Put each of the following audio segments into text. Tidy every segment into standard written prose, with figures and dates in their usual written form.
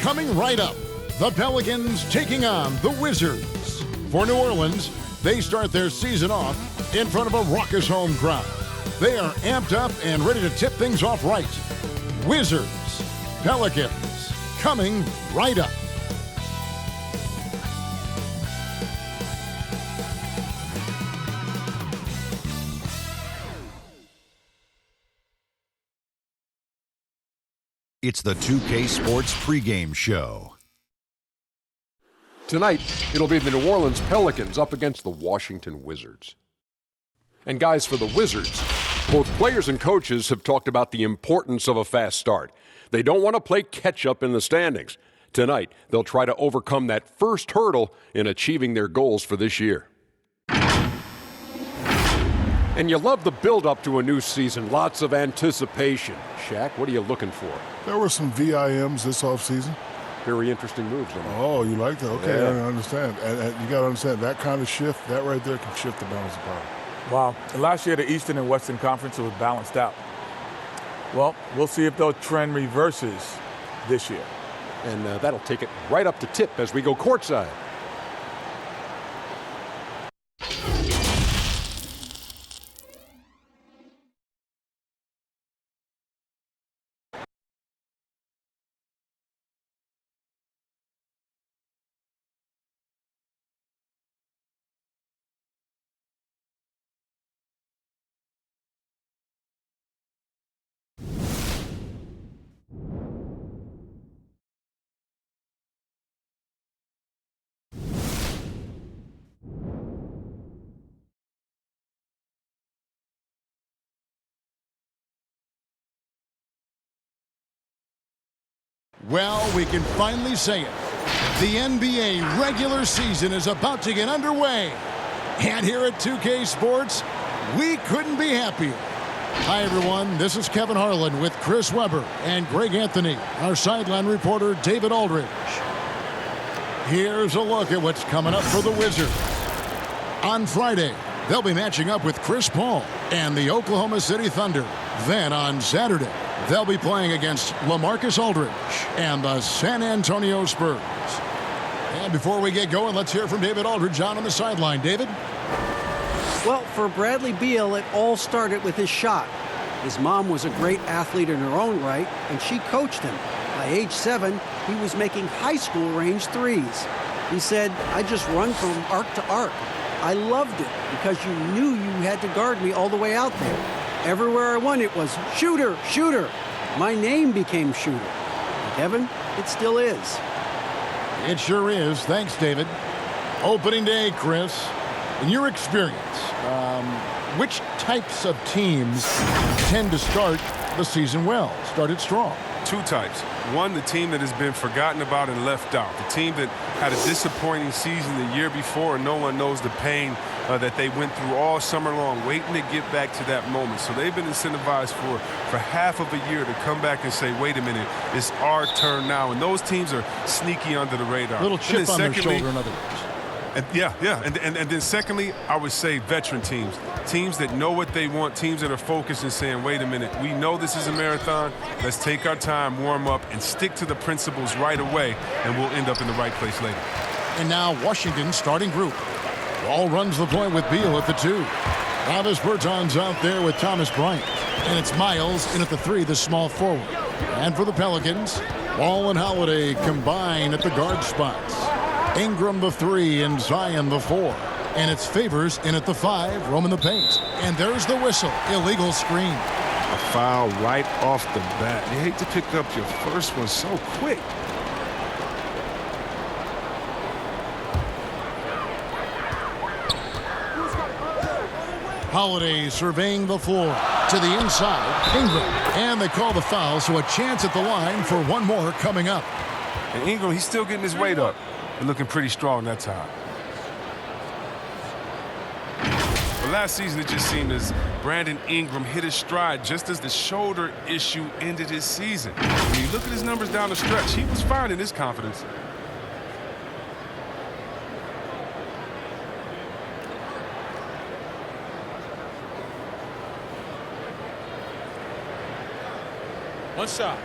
Coming right up, the Pelicans taking on the Wizards. For New Orleans, they start their season off in front of a raucous home crowd. They are amped up and ready to tip things off right. Wizards, Pelicans, coming right up. It's the 2K Sports pregame show. Tonight, it'll be the New Orleans Pelicans up against the Washington Wizards. And guys, for the Wizards, both players and coaches have talked about the importance of a fast start. They don't want to play catch-up in the standings. Tonight, they'll try to overcome that first hurdle in achieving their goals for this year. And you love the build-up to a new season. Lots of anticipation. Shaq, what are you looking for? There were some VIMs this offseason. Very interesting moves. Oh, you like that? Okay, Yeah. I understand. And you got to understand, that kind of shift, that right there can shift the balance of power. Wow. Last year, the Eastern and Western Conference was balanced out. Well, we'll see if those trend reverses this year. And that'll take it right up to tip as we go courtside. Well, we can finally say it. The NBA regular season is about to get underway. And here at 2K Sports, we couldn't be happier. Hi, everyone. This is Kevin Harlan with Chris Webber and Greg Anthony, our sideline reporter, David Aldridge. Here's a look at what's coming up for the Wizards. On Friday, they'll be matching up with Chris Paul and the Oklahoma City Thunder. Then on Saturday, they'll be playing against LaMarcus Aldridge and the San Antonio Spurs. And before we get going, let's hear from David Aldridge on the sideline. David? Well, for Bradley Beal, it all started with his shot. His mom was a great athlete in her own right, and she coached him. By age 7, he was making high school range threes. He said, "I just run from arc to arc. I loved it because you knew you had to guard me all the way out there. Everywhere I went, it was shooter, shooter. My name became shooter." And Kevin, it still is. It sure is. Thanks, David. Opening day, Chris. In your experience, which types of teams tend to start the season well, started strong? Two types. One, the team that has been forgotten about and left out. The team that had a disappointing season the year before, and no one knows the pain that they went through all summer long, waiting to get back to that moment. So they've been incentivized for half of a year to come back and say, wait a minute, it's our turn now. And those teams are sneaky under the radar. Little chip on their shoulder, in other words. And then secondly, I would say veteran teams. Teams that know what they want, teams that are focused and saying, wait a minute, we know this is a marathon. Let's take our time, warm up, and stick to the principles right away, and we'll end up in the right place later. And now Washington's starting group. Wall runs the point with Beal at the 2. Travis Berton's out there with Thomas Bryant. And it's Miles in at the 3, the small forward. And for the Pelicans, Wall and Holiday combine at the guard spots. Ingram the 3 and Zion the 4. And it's Favors in at the 5, roaming the paint. And there's the whistle. Illegal screen. A foul right off the bat. You hate to pick up your first one so quick. Holiday surveying the floor. To the inside, Ingram. And they call the foul, so a chance at the line for one more coming up. And Ingram, he's still getting his weight up. But looking pretty strong that time. But last season, it just seemed as Brandon Ingram hit his stride just as the shoulder issue ended his season. When you look at his numbers down the stretch, he was fine in his confidence. One shot.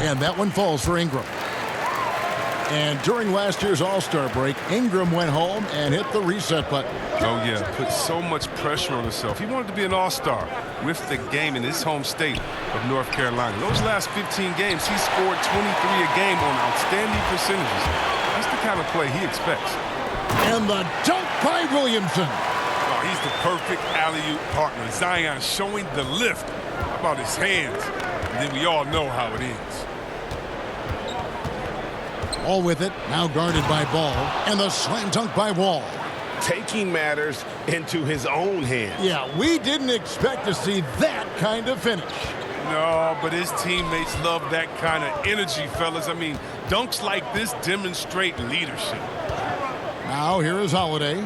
And that one falls for Ingram. And during last year's All-Star break, Ingram went home and hit the reset button. Oh, yeah, put so much pressure on himself. He wanted to be an All-Star with the game in his home state of North Carolina. Those last 15 games, he scored 23 a game on outstanding percentages. That's the kind of play he expects. And the dunk by Williamson. Oh, he's the perfect alley-oop partner. Zion showing the lift. How about his hands? And then we all know how it ends. All with it, now guarded by Ball, and the slam dunk by Wall. Taking matters into his own hands. Yeah, we didn't expect to see that kind of finish. No, but his teammates love that kind of energy, fellas. I mean, dunks like this demonstrate leadership. Now here is Holiday.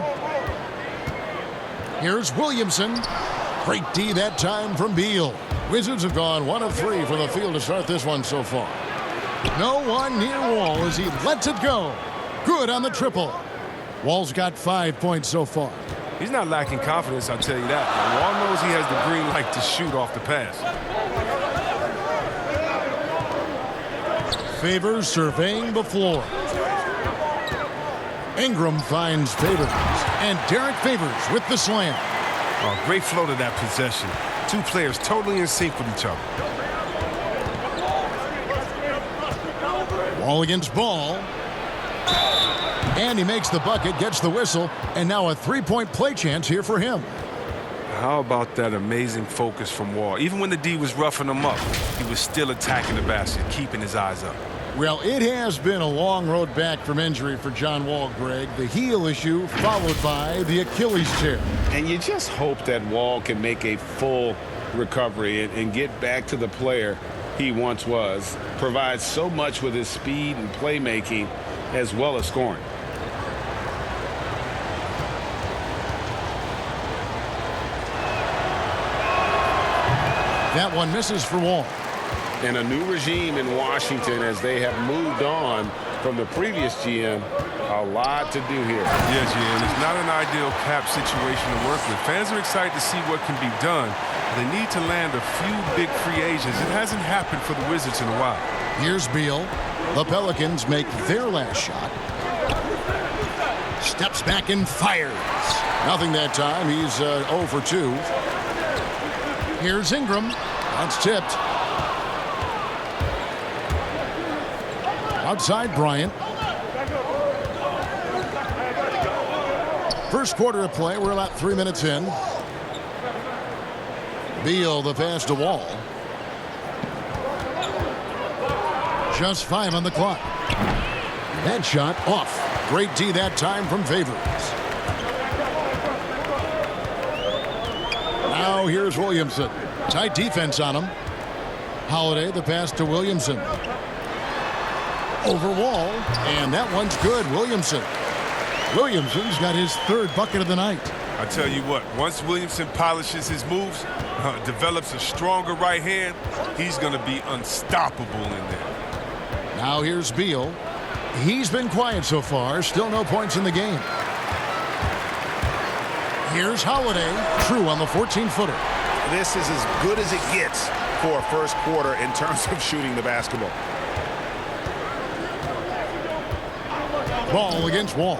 Here's Williamson. Great D that time from Beal. Wizards have gone 1 of 3 from the field to start this one so far. No one near Wall as he lets it go. Good on the triple. Wall's got 5 points so far. He's not lacking confidence, I'll tell you that. Wall knows he has the green light to shoot off the pass. Favors surveying the floor. Ingram finds Favors. And Derek Favors with the slam. Oh, great flow to that possession. Two players totally in sync with each other. Ball against Ball. And he makes the bucket, gets the whistle, and now a three-point play chance here for him. How about that amazing focus from Wall? Even when the D was roughing him up, he was still attacking the basket, keeping his eyes up. Well, it has been a long road back from injury for John Wall, Greg. The heel issue followed by the Achilles tear. And you just hope that Wall can make a full recovery and get back to the player he once was. Provides so much with his speed and playmaking as well as scoring. That one misses for Wall. And a new regime in Washington as they have moved on from the previous GM. A lot to do here. Yeah, GM. It's not an ideal cap situation to work with. Fans are excited to see what can be done. They need to land a few big free agents. It hasn't happened for the Wizards in a while. Here's Beal. The Pelicans make their last shot. Steps back and fires. Nothing that time. He's 0 for 2. Here's Ingram. That's tipped. Outside Bryant. First quarter of play. We're about 3 minutes in. Beal, the pass to Wall. Just 5 on the clock. That shot off. Great D that time from Favors. Now here's Williamson. Tight defense on him. Holiday, the pass to Williamson. Over Wall, and that one's good. Williamson's got his 3rd bucket of the night. I tell you what, once Williamson polishes his moves, develops a stronger right hand, he's going to be unstoppable in there. Now here's Beal. He's been quiet so far. Still no points in the game. Here's Holiday. True on the 14-footer. This is as good as it gets for a first quarter in terms of shooting the basketball. Ball against Wall.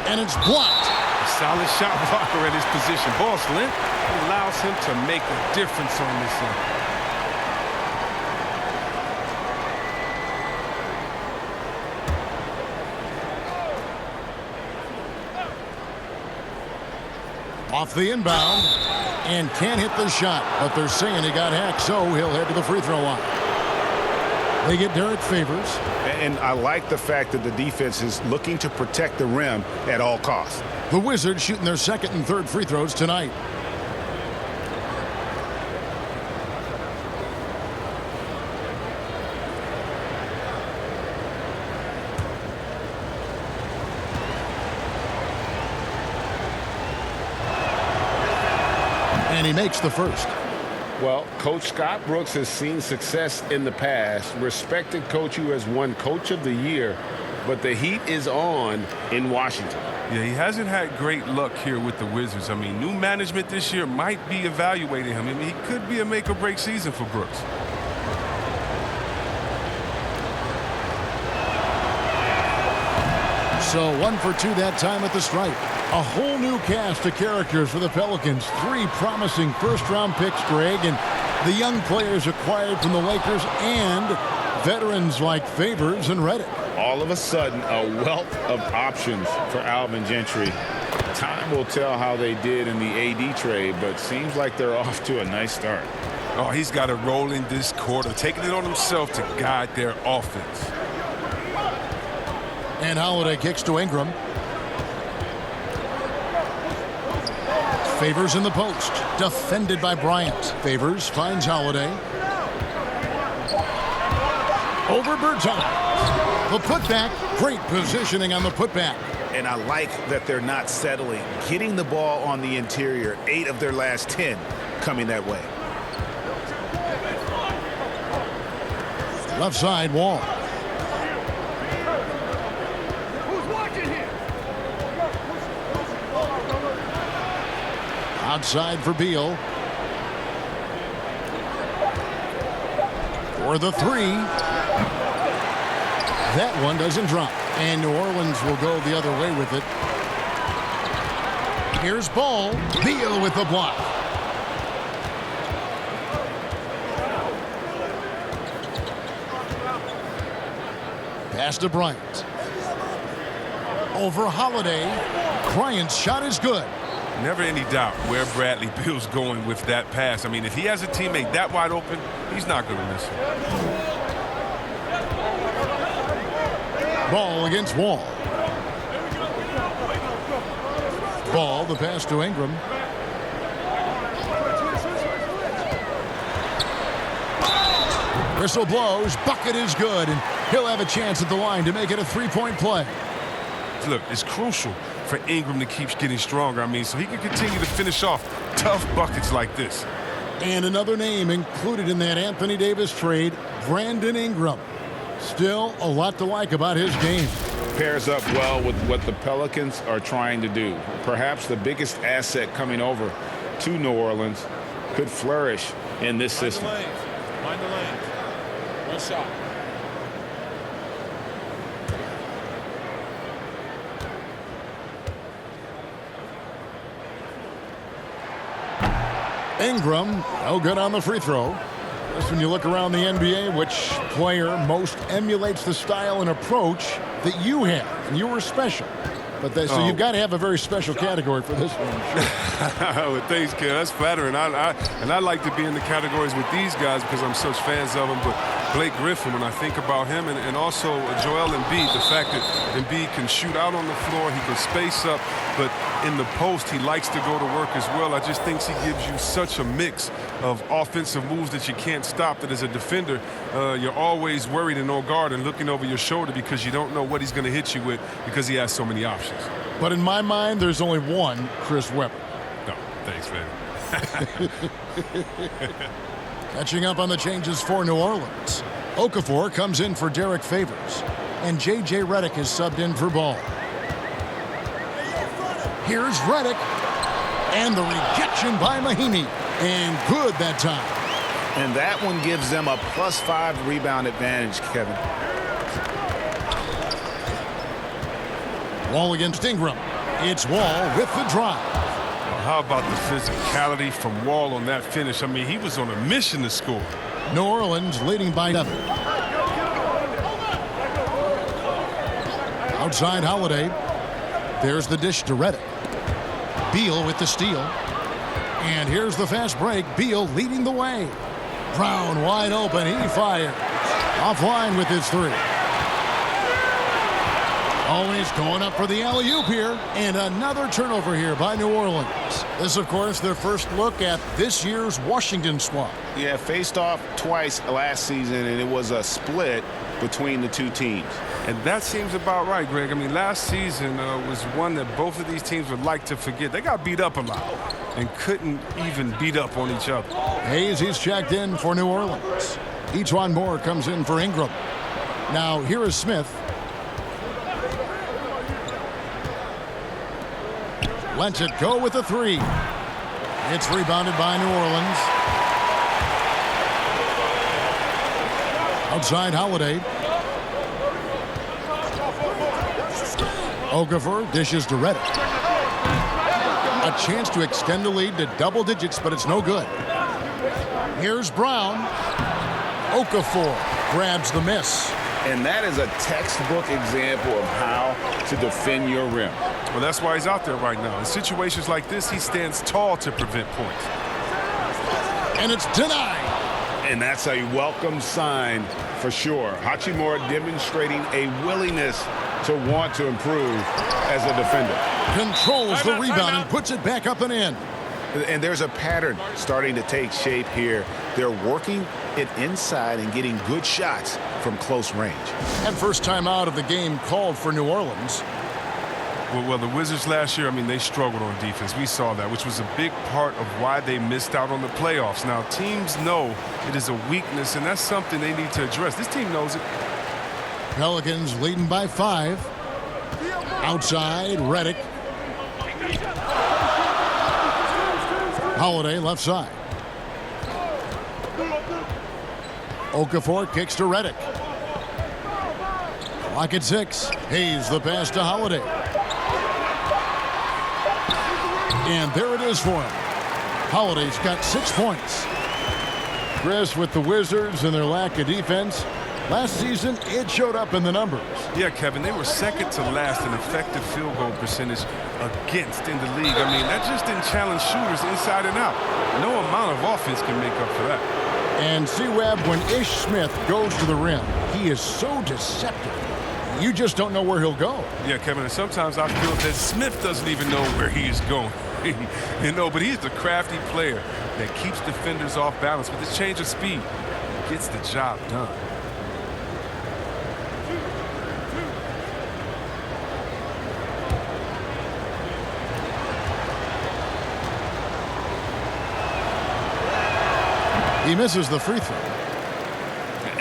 And it's blocked. A solid shot blocker at his position. Ball's length allows him to make a difference on this end. Off the inbound. And can't hit the shot. But they're saying he got hacked, so he'll head to the free throw line. They get Derek Favors. And I like the fact that the defense is looking to protect the rim at all costs. The Wizards shooting their 2nd and 3rd free throws tonight. And he makes the first. Well, Coach Scott Brooks has seen success in the past. Respected coach who has won Coach of the Year. But the heat is on in Washington. Yeah, he hasn't had great luck here with the Wizards. I mean, new management this year might be evaluating him. I mean, he could be a make-or-break season for Brooks. So 1 for 2 that time at the stripe. A whole new cast of characters for the Pelicans. 3 promising first-round picks, Greg, and the young players acquired from the Lakers and veterans like Favors and Redick. All of a sudden, a wealth of options for Alvin Gentry. Time will tell how they did in the AD trade, but seems like they're off to a nice start. Oh, he's got a role in this quarter, taking it on himself to guide their offense. And Holiday kicks to Ingram. Favors in the post. Defended by Bryant. Favors finds Holiday. Over Bertans. The putback. Great positioning on the putback. And I like that they're not settling. Getting the ball on the interior, 8 of their last 10 coming that way. Left side, Wall. Outside for Beal. For the 3. That one doesn't drop. And New Orleans will go the other way with it. Here's Ball. Beal with the block. Pass to Bryant. Over Holiday. Bryant's shot is good. Never any doubt where Bradley Beal's going with that pass. I mean, if he has a teammate that wide open, he's not going to miss him. Ball against Wall. Ball, the pass to Ingram. Whistle blows. Bucket is good, and he'll have a chance at the line to make it a 3-point play. Look, it's crucial for Ingram to keep getting stronger. I mean, so he can continue to finish off tough buckets like this. And another name included in that Anthony Davis trade, Brandon Ingram. Still a lot to like about his game. Pairs up well with what the Pelicans are trying to do. Perhaps the biggest asset coming over to New Orleans could flourish in this system. Mind the lanes. One shot. Ingram, no good on the free throw. Just when you look around the NBA, which player most emulates the style and approach that you have? And you were special. But so you've got to have a very special category for this one. Sure. Well, thanks, kid. That's flattering. I like to be in the categories with these guys because I'm such fans of them. But Blake Griffin, when I think about him, and also Joel Embiid, the fact that Embiid can shoot out on the floor, he can space up, but in the post, he likes to go to work as well. I just think he gives you such a mix of offensive moves that you can't stop, that as a defender, you're always worried and on guard and looking over your shoulder because you don't know what he's going to hit you with because he has so many options. But in my mind, there's only one Chris Webber. No, thanks, man. Catching up on the changes for New Orleans. Okafor comes in for Derek Favors. And J.J. Redick is subbed in for Ball. Here's Redick. And the rejection by Mahinmi. And good that time. And that one gives them a +5 rebound advantage, Kevin. Wall against Ingram. It's Wall with the drive. How about the physicality from Wall on that finish? I mean, he was on a mission to score. New Orleans leading by 7. Outside Holiday. There's the dish to Redick. Beal with the steal. And here's the fast break. Beal leading the way. Brown wide open. He fires. Offline with his 3. Always going up for the alley-oop here. And another turnover here by New Orleans. This, of course, their first look at this year's Washington squad. Yeah, faced off twice last season, and it was a split between the two teams. And that seems about right, Greg. I mean, last season was one that both of these teams would like to forget. They got beat up a lot and couldn't even beat up on each other. Hayes, he's checked in for New Orleans. Etuan Moore comes in for Ingram. Now, here is Smith. Lets it go with a 3. It's rebounded by New Orleans. Outside Holiday. Okafor dishes to Reddick. A chance to extend the lead to double digits, but it's no good. Here's Brown. Okafor grabs the miss. And that is a textbook example of how to defend your rim. Well, that's why he's out there right now. In situations like this, he stands tall to prevent points. And it's denied. And that's a welcome sign for sure. Hachimura demonstrating a willingness to want to improve as a defender. Controls the rebound and puts it back up and in. And there's a pattern starting to take shape here. They're working it inside and getting good shots from close range. And first time out of the game called for New Orleans. Well, the Wizards last year, I mean, they struggled on defense. We saw that, which was a big part of why they missed out on the playoffs. Now, teams know it is a weakness, and that's something they need to address. This team knows it. Pelicans leading by 5. Outside, Reddick. Holiday left side. Okafor kicks to Reddick. Clock at 6. Hayes the pass to Holiday. And there it is for him. Holiday's got 6 points. Chris, with the Wizards and their lack of defense, last season it showed up in the numbers. Yeah, Kevin, they were second to last in effective field goal percentage against in the league. I mean, that just didn't challenge shooters inside and out. No amount of offense can make up for that. And C-Web, when Ish Smith goes to the rim, he is so deceptive. You just don't know where he'll go. Yeah, Kevin, and sometimes I feel that Smith doesn't even know where he is going. You know, but he's the crafty player that keeps defenders off balance with his change of speed. Gets the job done. He misses the free throw.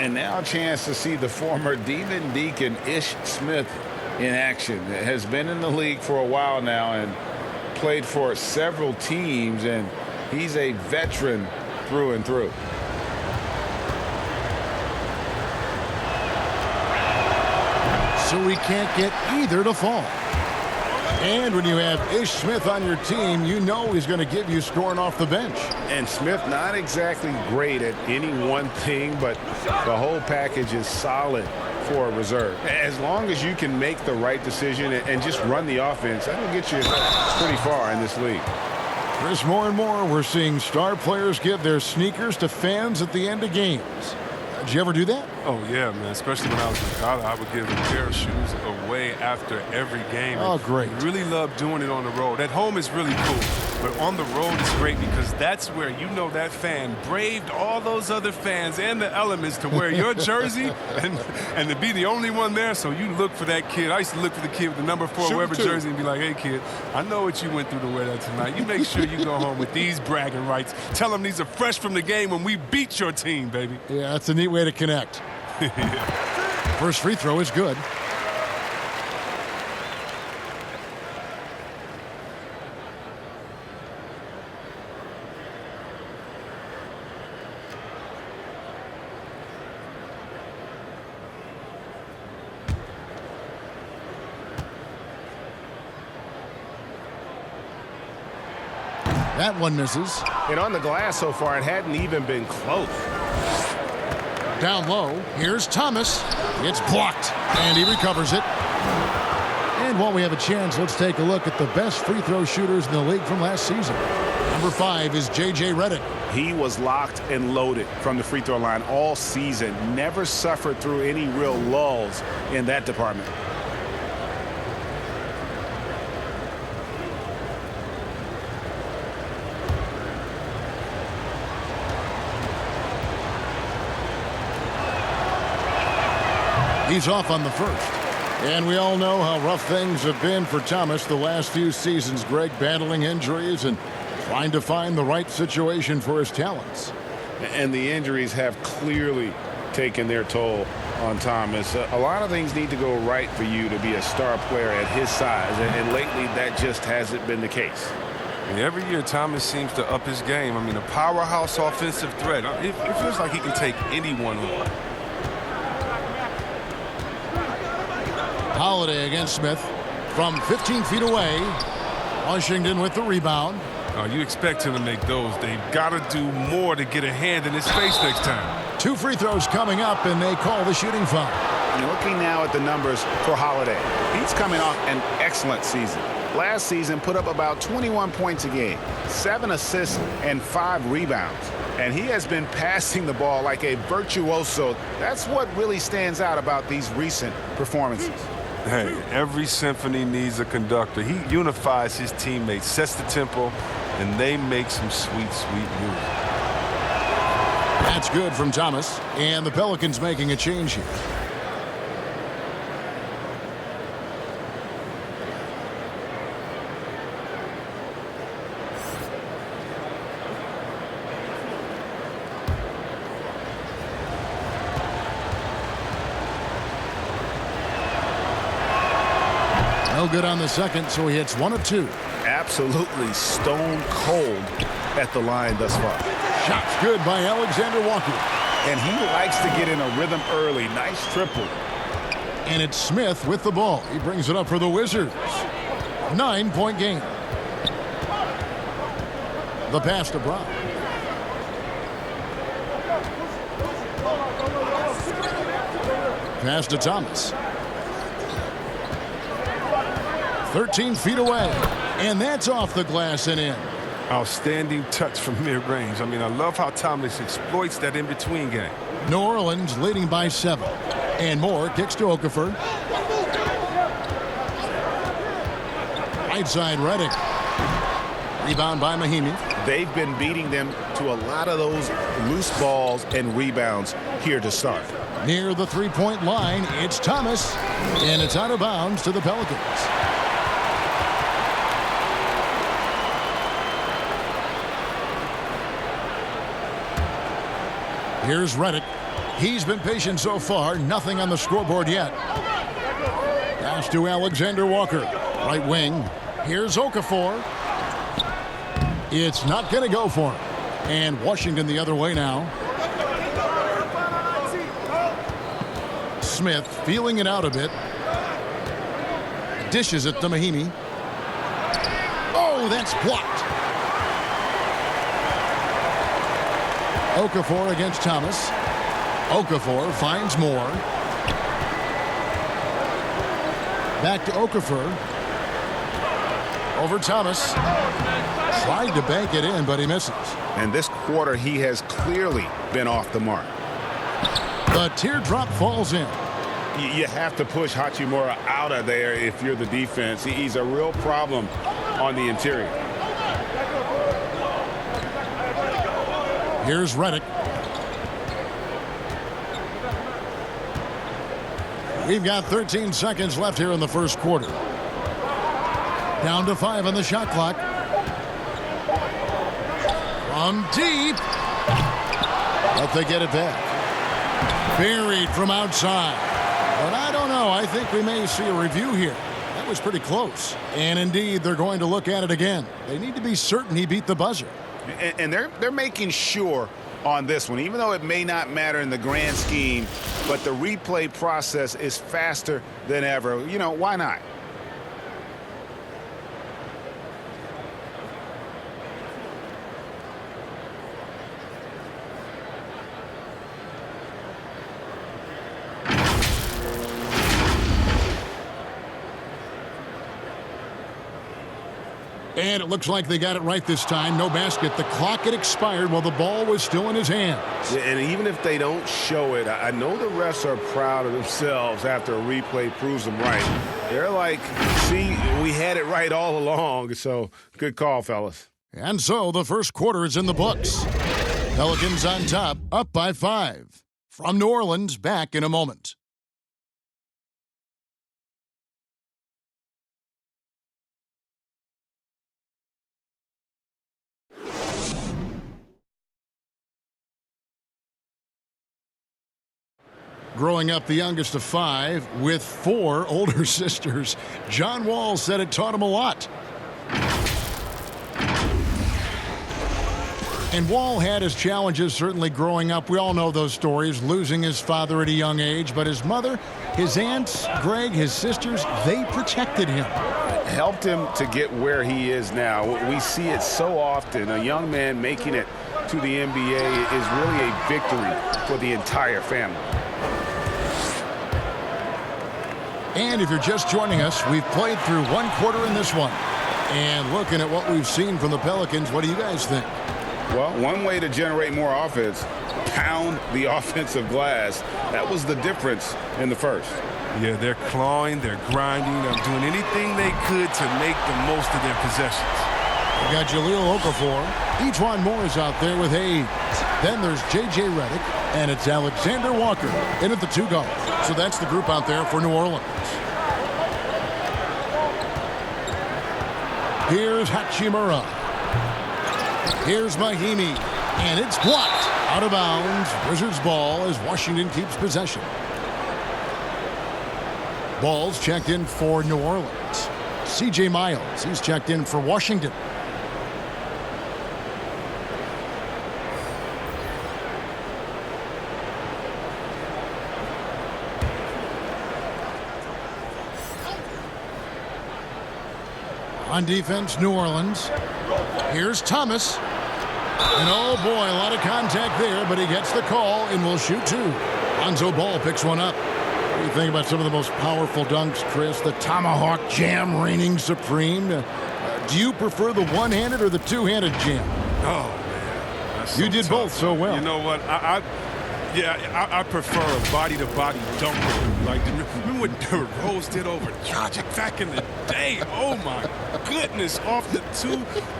And now a chance to see the former Demon Deacon Ish Smith in action. Has been in the league for a while now and played for several teams, and he's a veteran through and through. So he can't get either to fall. And when you have Ish Smith on your team, you know he's going to give you scoring off the bench. And Smith not exactly great at any one thing, but the whole package is solid for a reserve. As long as you can make the right decision and just run the offense, that'll get you pretty far in this league. Chris, more and more we're seeing star players give their sneakers to fans at the end of games. Did you ever do that? Oh, yeah, man. Especially when I was in college, I would give a pair of shoes away after every game. Oh, great. Really love doing it on the road. At home is really cool, but on the road is great because that's where you know that fan braved all those other fans and the elements to wear your jersey and to be the only one there. So you look for that kid. I used to look for the kid with the number 4 Weber jersey and be like, hey, kid, I know what you went through to wear that tonight. You make sure you go home with these bragging rights. Tell them these are fresh from the game when we beat your team, baby. Yeah, that's a neat way to connect. First free throw is good. That one misses. And on the glass so far, it hadn't even been close. Down low, here's Thomas. It's blocked, and he recovers it. And while we have a chance, let's take a look at the best free throw shooters in the league from last season. Number 5 is J.J. Redick. He was locked and loaded from the free throw line all season. Never suffered through any real lulls in that department. He's off on the first. And we all know how rough things have been for Thomas the last few seasons, Greg, battling injuries and trying to find the right situation for his talents. And the injuries have clearly taken their toll on Thomas. A lot of things need to go right for you to be a star player at his size, and lately that just hasn't been the case. And every year, Thomas seems to up his game. I mean, a powerhouse offensive threat. It feels like he can take anyone on. Holiday against Smith. from 15 feet away. Washington with the rebound. You expect him to make those. They've got to do more to get a hand in his face next time. 2 free throws coming up, and they call the shooting foul. Looking now at the numbers for Holiday, he's coming off an excellent season. Last season put up about 21 points a game, 7 assists, and 5 rebounds. And he has been passing the ball like a virtuoso. That's what really stands out about these recent performances. Hey, every symphony needs a conductor. He unifies his teammates, sets the tempo, and they make some sweet, sweet music. That's good from Thomas, and the Pelicans making a change here. No good on the second, so he hits 1 of 2. Absolutely stone cold at the line thus far. Shot's good by Alexander Walker. And he likes to get in a rhythm early. Nice triple. And it's Smith with the ball. He brings it up for the Wizards. 9-point game. The pass to Brown. Pass to Thomas. 13 feet away, and that's off the glass and in. Outstanding touch from mid-range. I mean, I love how Thomas exploits that in-between game. New Orleans leading by 7. And Moore kicks to Okafor. Right side, Redick. Rebound by Mahimi. They've been beating them to a lot of those loose balls and rebounds here to start. Near the three-point line, it's Thomas, and it's out of bounds to the Pelicans. Here's Redick. He's been patient so far. Nothing on the scoreboard yet. Pass to Alexander Walker. Right wing. Here's Okafor. It's not going to go for him. And Washington the other way now. Smith feeling it out a bit. Dishes it to Mahimi. Oh, that's blocked. Okafor against Thomas. Okafor finds Moore. Back to Okafor. Over Thomas. Tried to bank it in, but he misses. And this quarter, he has clearly been off the mark. The teardrop falls in. You have to push Hachimura out of there if you're the defense. He's a real problem on the interior. Here's Redick. We've got 13 seconds left here in the first quarter. Down to 5 on the shot clock. From deep. But they get it back. Buried from outside. But I don't know. I think we may see a review here. That was pretty close. And indeed, they're going to look at it again. They need to be certain he beat the buzzer. And they're making sure on this one, even though it may not matter in the grand scheme, but the replay process is faster than ever. You know, why not? And it looks like they got it right this time. No basket. The clock had expired while the ball was still in his hands. Yeah, and even if they don't show it, I know the refs are proud of themselves after a replay proves them right. They're like, see, we had it right all along. So good call, fellas. And so the first quarter is in the books. Pelicans on top, up by 5. From New Orleans, back in a moment. Growing up the youngest of 5 with 4 older sisters, John Wall said it taught him a lot. And Wall had his challenges certainly growing up. We all know those stories, losing his father at a young age. But his mother, his aunts, Greg, his sisters, they protected him. Helped him to get where he is now. We see it so often. A young man making it to the NBA is really a victory for the entire family. And if you're just joining us, we've played through one quarter in this one. And looking at what we've seen from the Pelicans, what do you guys think? Well, one way to generate more offense, pound the offensive glass. That was the difference in the first. Yeah, they're clawing, they're grinding, they're doing anything they could to make the most of their possessions. We got Jahlil Okafor. Dejuan Moore is out there with Hayes. Then there's J.J. Redick, and it's Alexander Walker in at the 2 guard. So that's the group out there for New Orleans. Here's Hachimura. Here's Mahimi, and it's blocked. Out of bounds. Wizards ball as Washington keeps possession. Ball's checked in for New Orleans. C.J. Miles, he's checked in for Washington. On defense, New Orleans. Here's Thomas. And oh boy, a lot of contact there, but he gets the call and will shoot 2. Lonzo Ball picks one up. What do you think about some of the most powerful dunks, Chris? The tomahawk jam reigning supreme. Do you prefer the one-handed or the two-handed jam? Oh, man. That's You so did tough. both so well. You know what? I prefer a body-to-body dunk. Like, remember what Derrick Rose did over Dragic back in the day? Oh, my goodness, off the 2.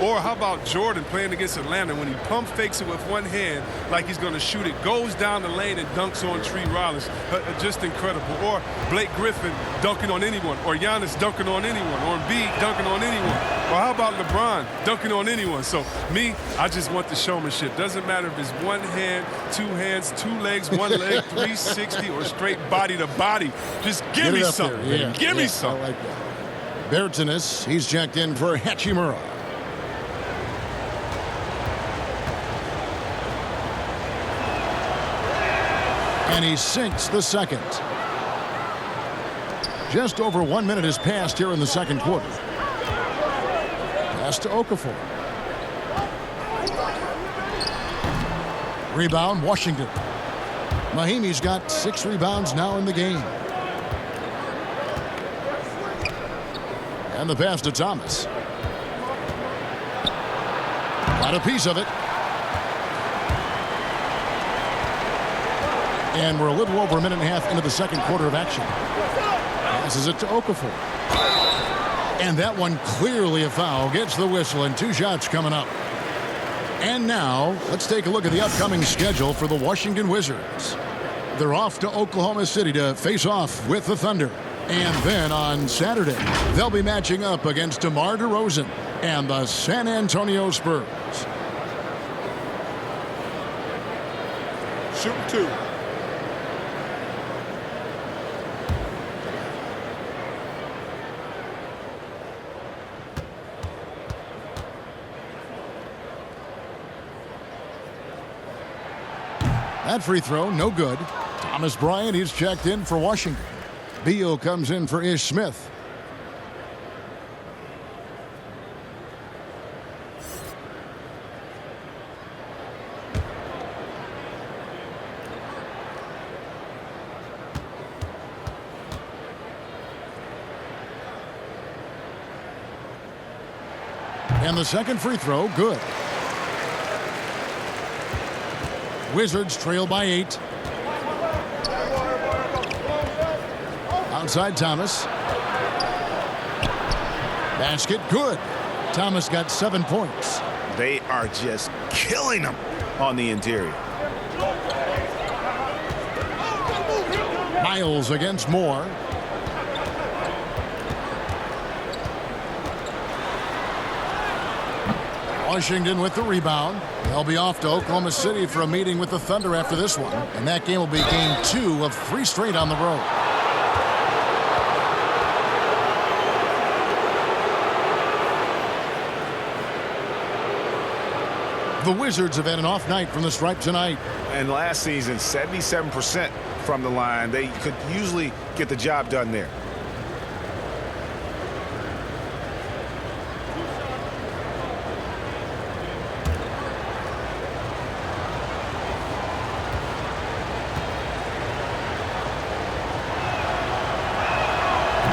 Or how about Jordan playing against Atlanta when he pump fakes it with one hand like he's going to shoot it, goes down the lane and dunks on Tree Rollins. Just incredible. Or Blake Griffin dunking on anyone. Or Giannis dunking on anyone. Or Embiid dunking on anyone. Or how about LeBron dunking on anyone? So, me, I just want the showmanship. Doesn't matter if it's one hand, 2 hands, 2 legs, 1 leg, 360, or straight body to body. Just give me something. Yeah. Give me something. I like that. Bertanis, he's checked in for Hachimura. And he sinks the second. Just over 1 minute has passed here in the second quarter. Pass to Okafor. Rebound, Washington. Mahimi's got 6 rebounds now in the game. And the pass to Thomas. Got a piece of it. And we're a little over 1.5 minutes into the second quarter of action. Passes it to Okafor. And that one clearly a foul. Gets the whistle and 2 shots coming up. And now, let's take a look at the upcoming schedule for the Washington Wizards. They're off to Oklahoma City to face off with the Thunder. And then on Saturday, they'll be matching up against DeMar DeRozan and the San Antonio Spurs. Shoot 2. That free throw, no good. Thomas Bryant, he's checked in for Washington. Beal comes in for Ish Smith. And the second free throw, good. Wizards trail by 8. Outside Thomas. Basket, good. Thomas got 7 points. They are just killing them on the interior. Miles against Moore. Washington with the rebound. They'll be off to Oklahoma City for a meeting with the Thunder after this one. And that game will be game 2 of 3 straight on the road. The Wizards have had an off night from the stripe tonight. And last season, 77% from the line. They could usually get the job done there.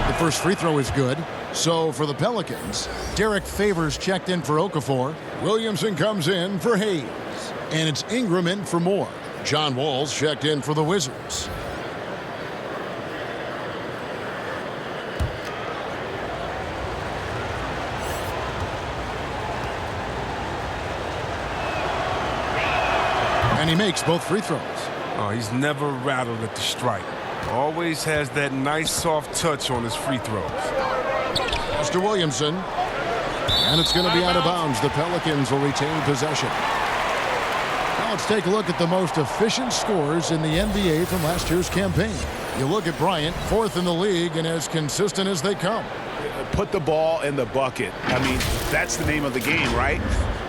The first free throw is good. So for the Pelicans, Derek Favors checked in for Okafor. Williamson comes in for Hayes. And it's Ingram in for Moore. John Wall's checked in for the Wizards. And he makes both free throws. Oh, he's never rattled at the stripe. Always has that nice soft touch on his free throws. Mr. Williamson. And it's going to be out of bounds. The Pelicans will retain possession. Now let's take a look at the most efficient scorers in the NBA from last year's campaign. You look at Bryant, 4th in the league and as consistent as they come. Put the ball in the bucket. I mean, that's the name of the game, right?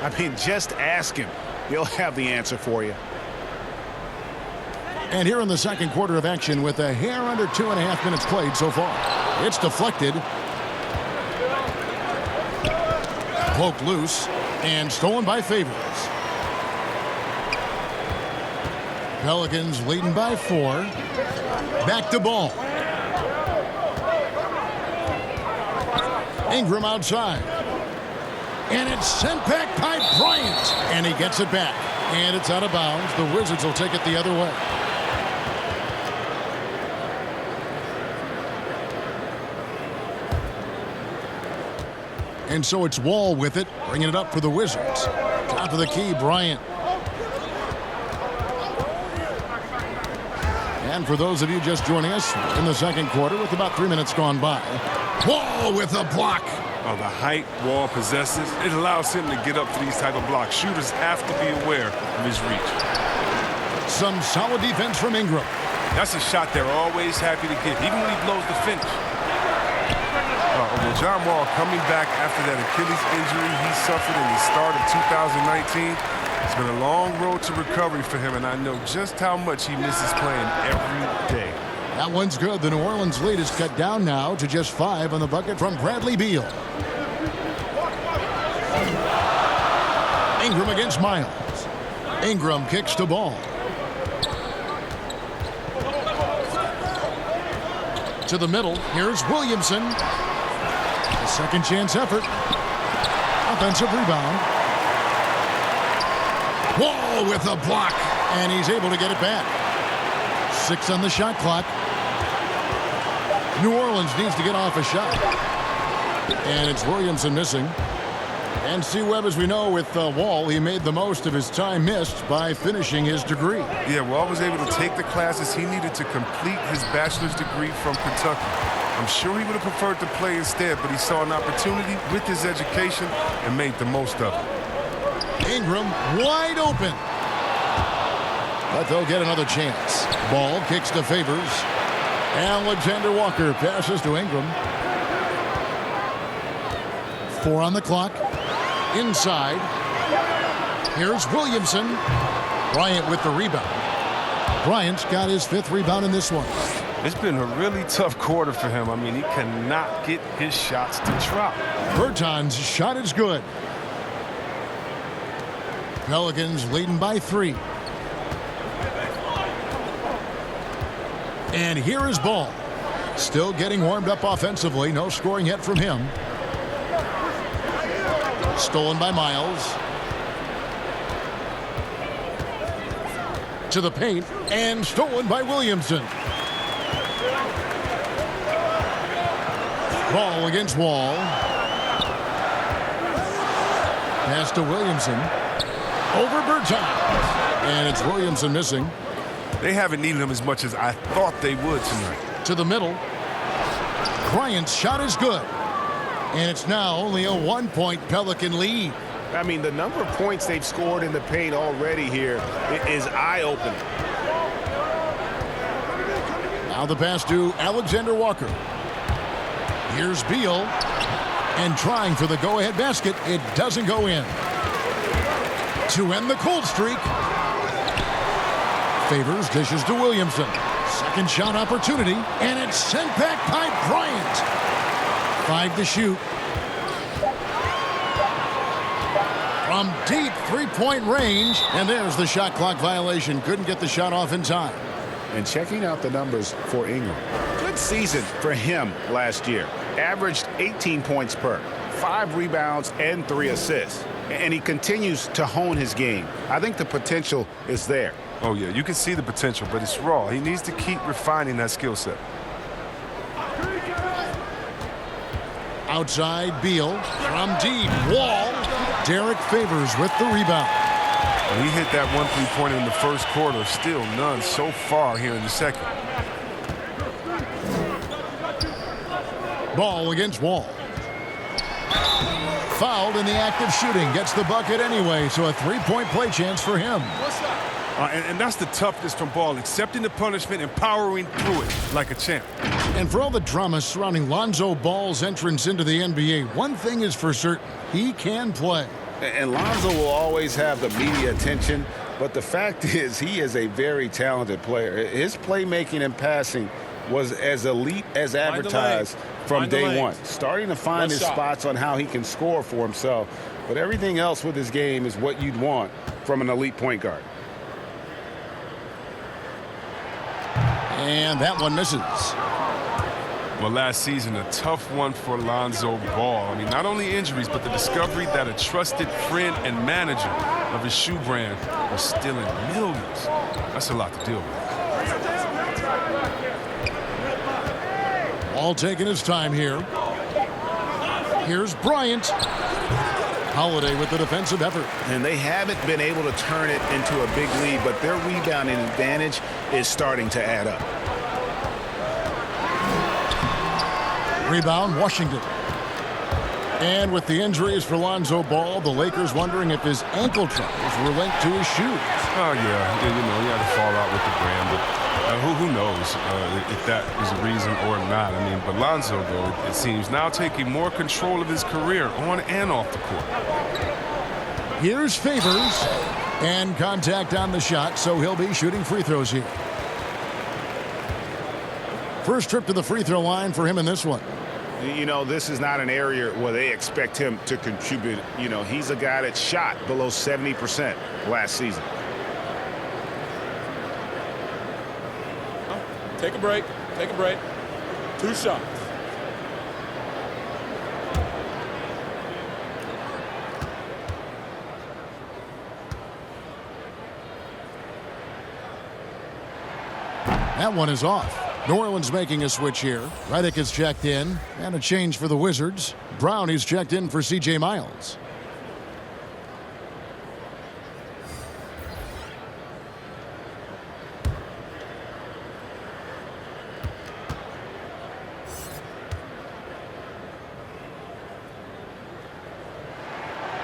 I mean, just ask him. He'll have the answer for you. And here in the second quarter of action with a hair under 2.5 minutes played so far. It's deflected. Poked loose and stolen by Favors. Pelicans leading by 4. Back to ball. Ingram outside. And it's sent back by Bryant. And he gets it back. And it's out of bounds. The Wizards will take it the other way. And so it's Wall with it, bringing it up for the Wizards. Top of the key, Bryant. And for those of you just joining us in the second quarter with about 3 minutes gone by, Wall with a block. Oh, the height Wall possesses, it allows him to get up for these type of blocks. Shooters have to be aware of his reach. Some solid defense from Ingram. That's a shot they're always happy to get, even when he blows the finish. John Wall coming back after that Achilles injury he suffered in the start of 2019. It's been a long road to recovery for him, and I know just how much he misses playing every day. That one's good. The New Orleans lead is cut down now to just 5 on the bucket from Bradley Beal. Ingram against Miles. Ingram kicks the ball. To the middle. Here's Williamson. A second chance effort. Offensive rebound. Wall with a block. And he's able to get it back. 6 on the shot clock. New Orleans needs to get off a shot. And it's Williamson missing. And C. Webb, as we know, with Wall, he made the most of his time missed by finishing his degree. Yeah, Wall was able to take the classes he needed to complete his bachelor's degree from Kentucky. I'm sure he would have preferred to play instead, but he saw an opportunity with his education and made the most of it. Ingram wide open. But they'll get another chance. Ball kicks to Favors. Alexander Walker passes to Ingram. 4 on the clock. Inside. Here's Williamson. Bryant with the rebound. Bryant's got his 5th rebound in this one. It's been a really tough quarter for him. I mean, he cannot get his shots to drop. Berton's shot is good. Pelicans leading by 3. And here is Ball. Still getting warmed up offensively. No scoring yet from him. Stolen by Miles. To the paint. And stolen by Williamson. Ball against Wall. Pass to Williamson. Over Bertans. And it's Williamson missing. They haven't needed him as much as I thought they would tonight. To the middle. Bryant's shot is good. And it's now only a 1-point Pelican lead. I mean, the number of points they've scored in the paint already here is eye-opening. Now the pass to Alexander Walker. Here's Beal. And trying for the go-ahead basket. It doesn't go in. to end the cold streak. Favors dishes to Williamson. Second shot opportunity, and it's sent back by Bryant. 5 to shoot. From deep three-point range, and there's the shot clock violation. Couldn't get the shot off in time. And checking out the numbers for Ingram. Good season for him last year. Averaged 18 points per, 5 rebounds, and 3 assists. And he continues to hone his game. I think the potential is there. Oh, yeah, you can see the potential, but it's raw. He needs to keep refining that skill set. Outside, Beal. From deep, Wall. Derek Favors with the rebound. He hit that 1 3-pointer in the first quarter. Still none so far here in the second. Ball against Wall. Fouled in the act of shooting. Gets the bucket anyway, so a 3-point play chance for him. And that's the toughness from Ball, accepting the punishment and powering through it like a champ. And for all the drama surrounding Lonzo Ball's entrance into the NBA, one thing is for certain, he can play. And Lonzo will always have the media attention, but the fact is he is a very talented player. His playmaking and passing was as elite as advertised from day one. Starting to find his spots on how he can score for himself, but everything else with his game is what you'd want from an elite point guard. And that one misses. Well, last season, a tough one for Lonzo Ball. I mean, not only injuries, but the discovery that a trusted friend and manager of his shoe brand was stealing millions. That's a lot to deal with. All taking his time here. Here's Bryant. Holiday with the defensive effort. And they haven't been able to turn it into a big lead, but their rebounding advantage is starting to add up. Rebound, Washington. And with the injuries for Lonzo Ball, the Lakers wondering if his ankle troubles were linked to his shoes. Oh, yeah, you know, he had to fall out with the brand, but who knows if that was a reason or not. I mean, but Lonzo, though, it seems, now taking more control of his career on and off the court. Here's Favors. And contact on the shot, so he'll be shooting free throws here. First trip to the free throw line for him in this one. You know, this is not an area where they expect him to contribute. You know, he's a guy that shot below 70% last season. Take a break. Take a break. 2 shots. That one is off. New Orleans making a switch here. Redick is checked in. And a change for the Wizards. Brown is checked in for C.J. Miles.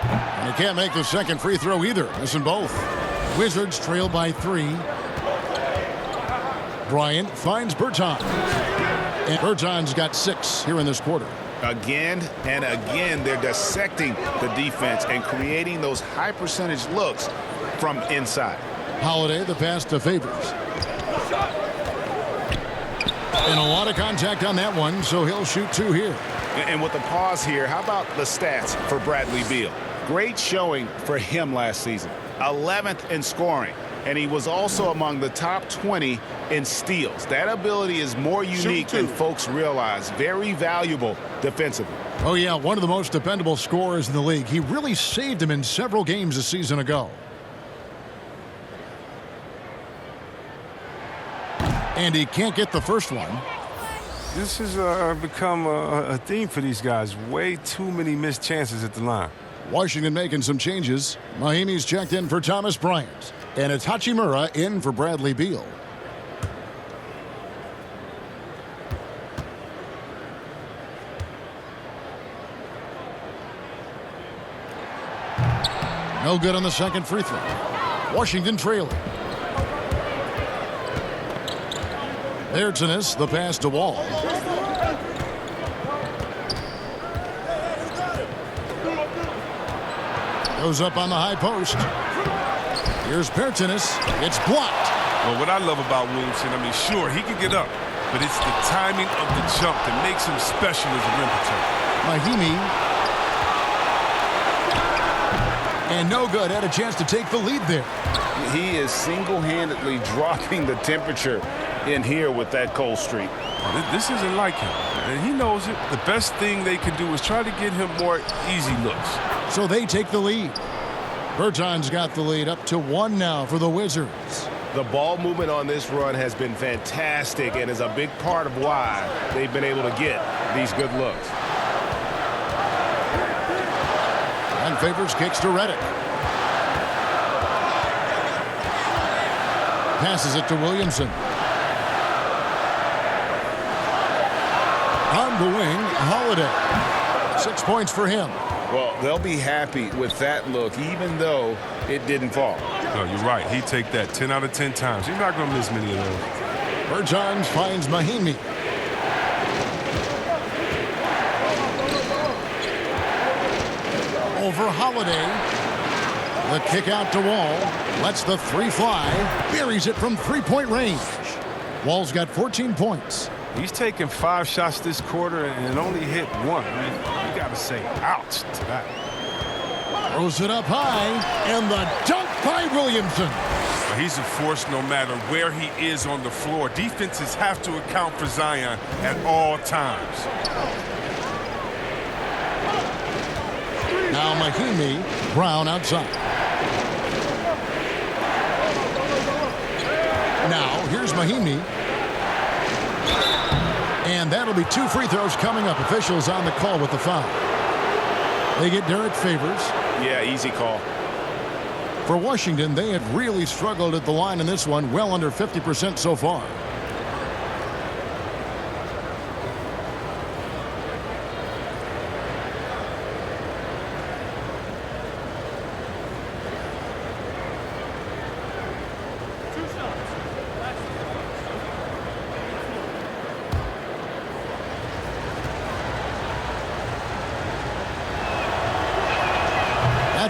And he can't make the second free throw either. Missing both. Wizards trail by 3. Bryant finds Bertans. And Bertans got 6 here in this quarter. Again and again, they're dissecting the defense and creating those high percentage looks from inside. Holiday, the pass to Favors. And a lot of contact on that one, so he'll shoot 2 here. And with the pause here, how about the stats for Bradley Beal? Great showing for him last season. 11th in scoring. And he was also among the top 20 in steals. That ability is more unique than folks realize. Very valuable defensively. Oh, yeah, one of the most dependable scorers in the league. He really saved him in several games a season ago. And he can't get the first one. This has become a theme for these guys. Way too many missed chances at the line. Washington making some changes. Mahimi's checked in for Thomas Bryant. And it's Hachimura in for Bradley Beal. No good on the second free throw. Washington trailing. There's Ennis, the pass to Wall. Goes up on the high post. Here's Bertanis. It's blocked. Well, what I love about Williamson, I mean, sure, he can get up, but it's the timing of the jump that makes him special as a rim protector. Mahimi. And no good. Had a chance to take the lead there. He is single-handedly dropping the temperature in here with that cold streak. This isn't like him, and he knows it. The best thing they can do is try to get him more easy looks. So they take the lead. Berton's got the lead up to 1 now for the Wizards. The ball movement on this run has been fantastic and is a big part of why they've been able to get these good looks. And Favors kicks to Redick. Passes it to Williamson. On the wing, Holiday. 6 points for him. Well, they'll be happy with that look, even though it didn't fall. No, you're right. He'd take that 10 out of 10 times. You're not going to miss many of those. Bertans finds Mahimi. Over Holiday. The kick out to Wall. Lets the three fly. Buries it from three-point range. Wall's got 14 points. He's taken 5 shots this quarter and only hit 1. I mean, you got to say ouch to that. Throws it up high. And the dunk by Williamson. He's a force no matter where he is on the floor. Defenses have to account for Zion at all times. Now Mahimi, Brown outside. Now here's Mahimi. And that'll be 2 free throws coming up. Officials on the call with the foul. They get Derek Favors. Yeah, easy call. For Washington, they have really struggled at the line in this one, well under 50% so far.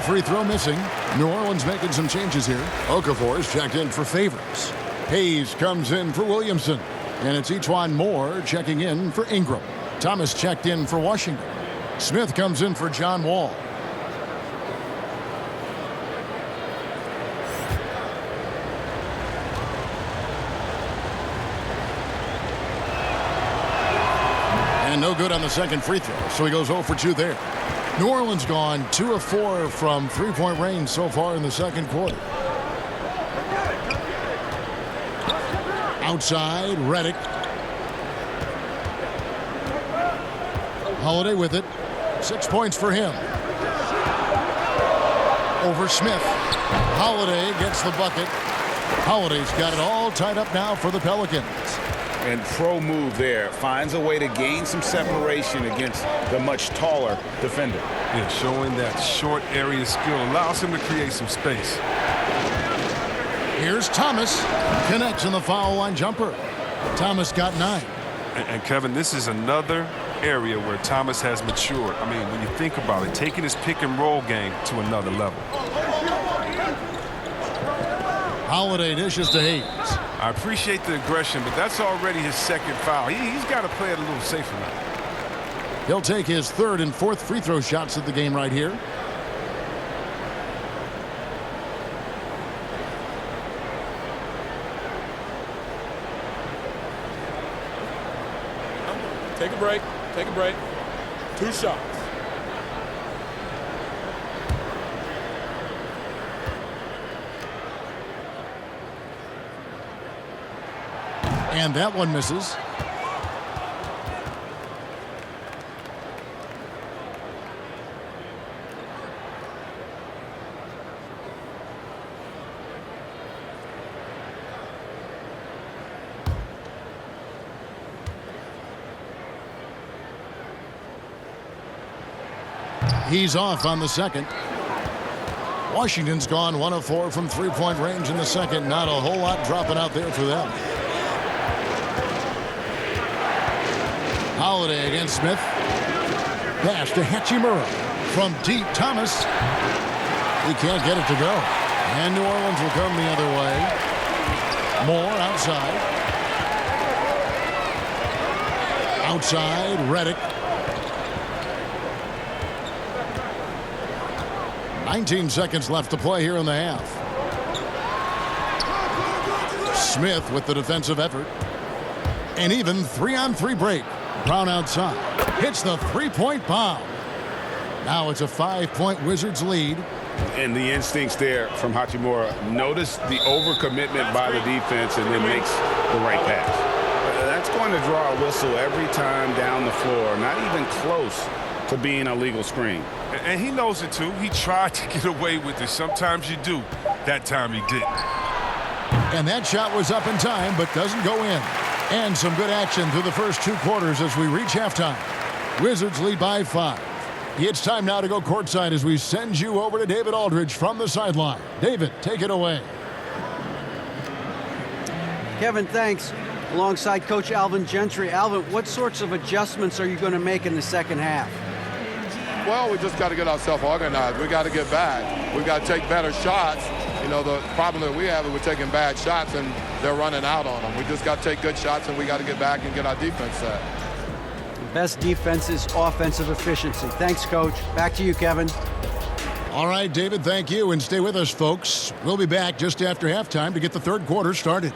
Free throw missing. New Orleans making some changes here. Okafor's checked in for Favors. Hayes comes in for Williamson. And it's Etuan Moore checking in for Ingram. Thomas checked in for Washington. Smith comes in for John Wall. And no good on the second free throw, so he goes 0 for 2 there. New Orleans gone 2 of 4 from three-point range so far in the second quarter. Outside, Redick. Holiday with it. 6 points for him. Over Smith. Holiday gets the bucket. Holiday's got it all tied up now for the Pelicans. And pro move there. Finds a way to gain some separation against the much taller defender. Yeah, showing that short area skill allows him to create some space. Here's Thomas. Connects on the foul line jumper. Thomas got 9. And Kevin, this is another area where Thomas has matured. I mean, when you think about it, taking his pick and roll game to another level. Holiday dishes to Hayes. I appreciate the aggression, but that's already his second foul. He's got to play it a little safer now. He'll take his 3rd and 4th free throw shots of the game right here. Take a break. Take a break. 2 shots. And that one misses. He's off on the second. Washington's gone 1 of 4 from three-point range in the second. Not a whole lot dropping out there for them. Holiday against Smith. Pass to Hachimura. From deep, Thomas. He can't get it to go. And New Orleans will come the other way. Moore outside. Outside, Reddick. 19 seconds left to play here in the half. Smith with the defensive effort. An even 3-on-3 break. Brown outside. Hits the three-point bomb. Now it's a 5-point Wizards lead. And the instincts there from Hachimura. Notice the overcommitment by the defense and then makes the right pass. That's going to draw a whistle every time down the floor. Not even close to being a legal screen. And he knows it, too. He tried to get away with it. Sometimes you do. That time he didn't. And that shot was up in time, but doesn't go in. And some good action through the first 2 quarters as we reach halftime. Wizards lead by 5. It's time now to go courtside as we send you over to David Aldridge from the sideline. David, take it away. Kevin, thanks. Alongside Coach Alvin Gentry. Alvin, what sorts of adjustments are you going to make in the second half? Well, we just got to get ourselves organized. We got to get back. We got to take better shots. You know, the problem that we have is we're taking bad shots and they're running out on them. We just got to take good shots and we got to get back and get our defense set. Best defense is offensive efficiency. Thanks, Coach. Back to you, Kevin. All right, David, thank you. And stay with us, folks. We'll be back just after halftime to get the third quarter started.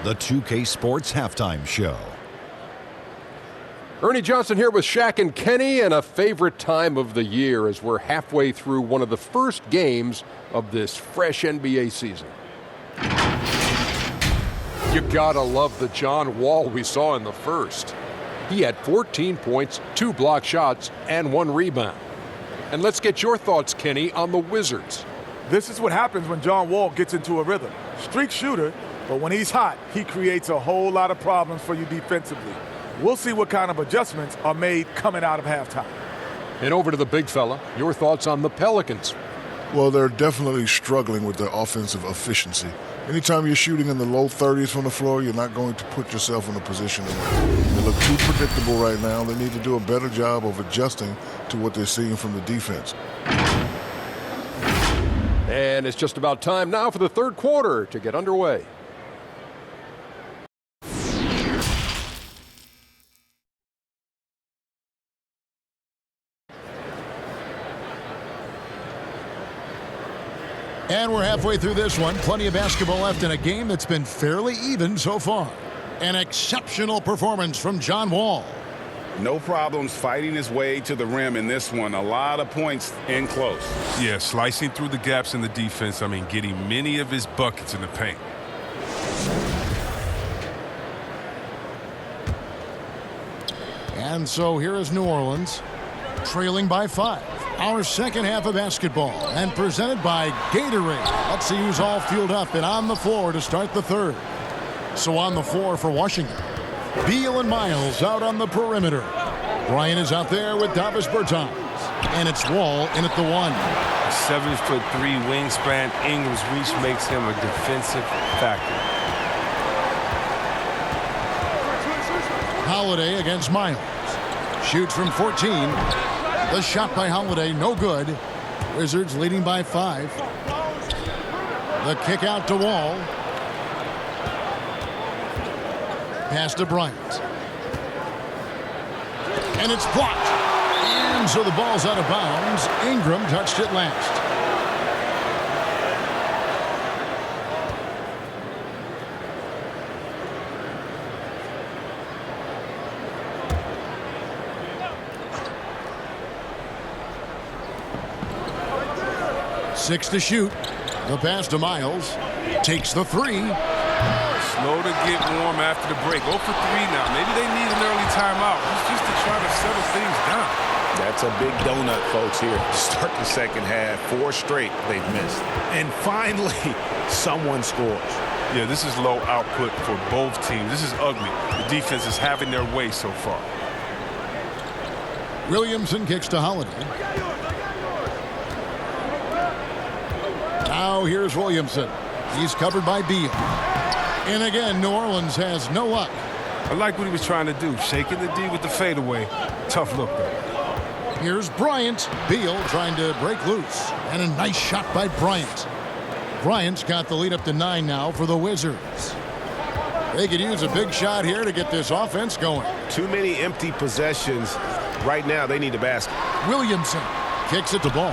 The 2K Sports Halftime Show. Ernie Johnson here with Shaq and Kenny, and a favorite time of the year as we're halfway through one of the first games of this fresh NBA season. You gotta love the John Wall we saw in the first. He had 14 points, 2 block shots, and 1 rebound. And let's get your thoughts, Kenny, on the Wizards. This is what happens when John Wall gets into a rhythm. Streak shooter, but when he's hot, he creates a whole lot of problems for you defensively. We'll see what kind of adjustments are made coming out of halftime. And over to the big fella, your thoughts on the Pelicans. Well, they're definitely struggling with their offensive efficiency. Anytime you're shooting in the low 30s from the floor, you're not going to put yourself in a position to win. They look too predictable right now. They need to do a better job of adjusting to what they're seeing from the defense. And it's just about time now for the third quarter to get underway. And we're halfway through this one. Plenty of basketball left in a game that's been fairly even so far. An exceptional performance from John Wall. No problems fighting his way to the rim in this one. A lot of points in close. Yeah, slicing through the gaps in the defense. I mean, getting many of his buckets in the paint. And so here is New Orleans, trailing by 5. Our second half of basketball, and presented by Gatorade. Let's see who's all fueled up and on the floor to start the third. So on the floor for Washington, Beal and Miles out on the perimeter. Bryant is out there with Davis Bertans. And it's Wall in at the 1. 7'3" wingspan. Ingram's reach makes him a defensive factor. Holiday against Miles. Shoots from 14. The shot by Holiday, no good. Wizards leading by 5. The kick out to Wall. Pass to Bryant. And it's blocked. And so the ball's out of bounds. Ingram touched it last. Six to shoot. The pass to Miles. Takes the 3. Slow to get warm after the break. 0 for 3 now. Maybe they need an early timeout. It's just to try to settle things down. That's a big donut, folks, here to start the second half. 4 straight they've missed. And finally, someone scores. Yeah, this is low output for both teams. This is ugly. The defense is having their way so far. Williamson kicks to Holiday. Now here's Williamson. He's covered by Beal. And again, New Orleans has no luck. I like what he was trying to do. Shaking the D with the fadeaway. Tough look, though. Here's Bryant. Beal trying to break loose. And a nice shot by Bryant. Bryant's got the lead up to 9 now for the Wizards. They could use a big shot here to get this offense going. Too many empty possessions. Right now, they need a basket. Williamson kicks it to Ball.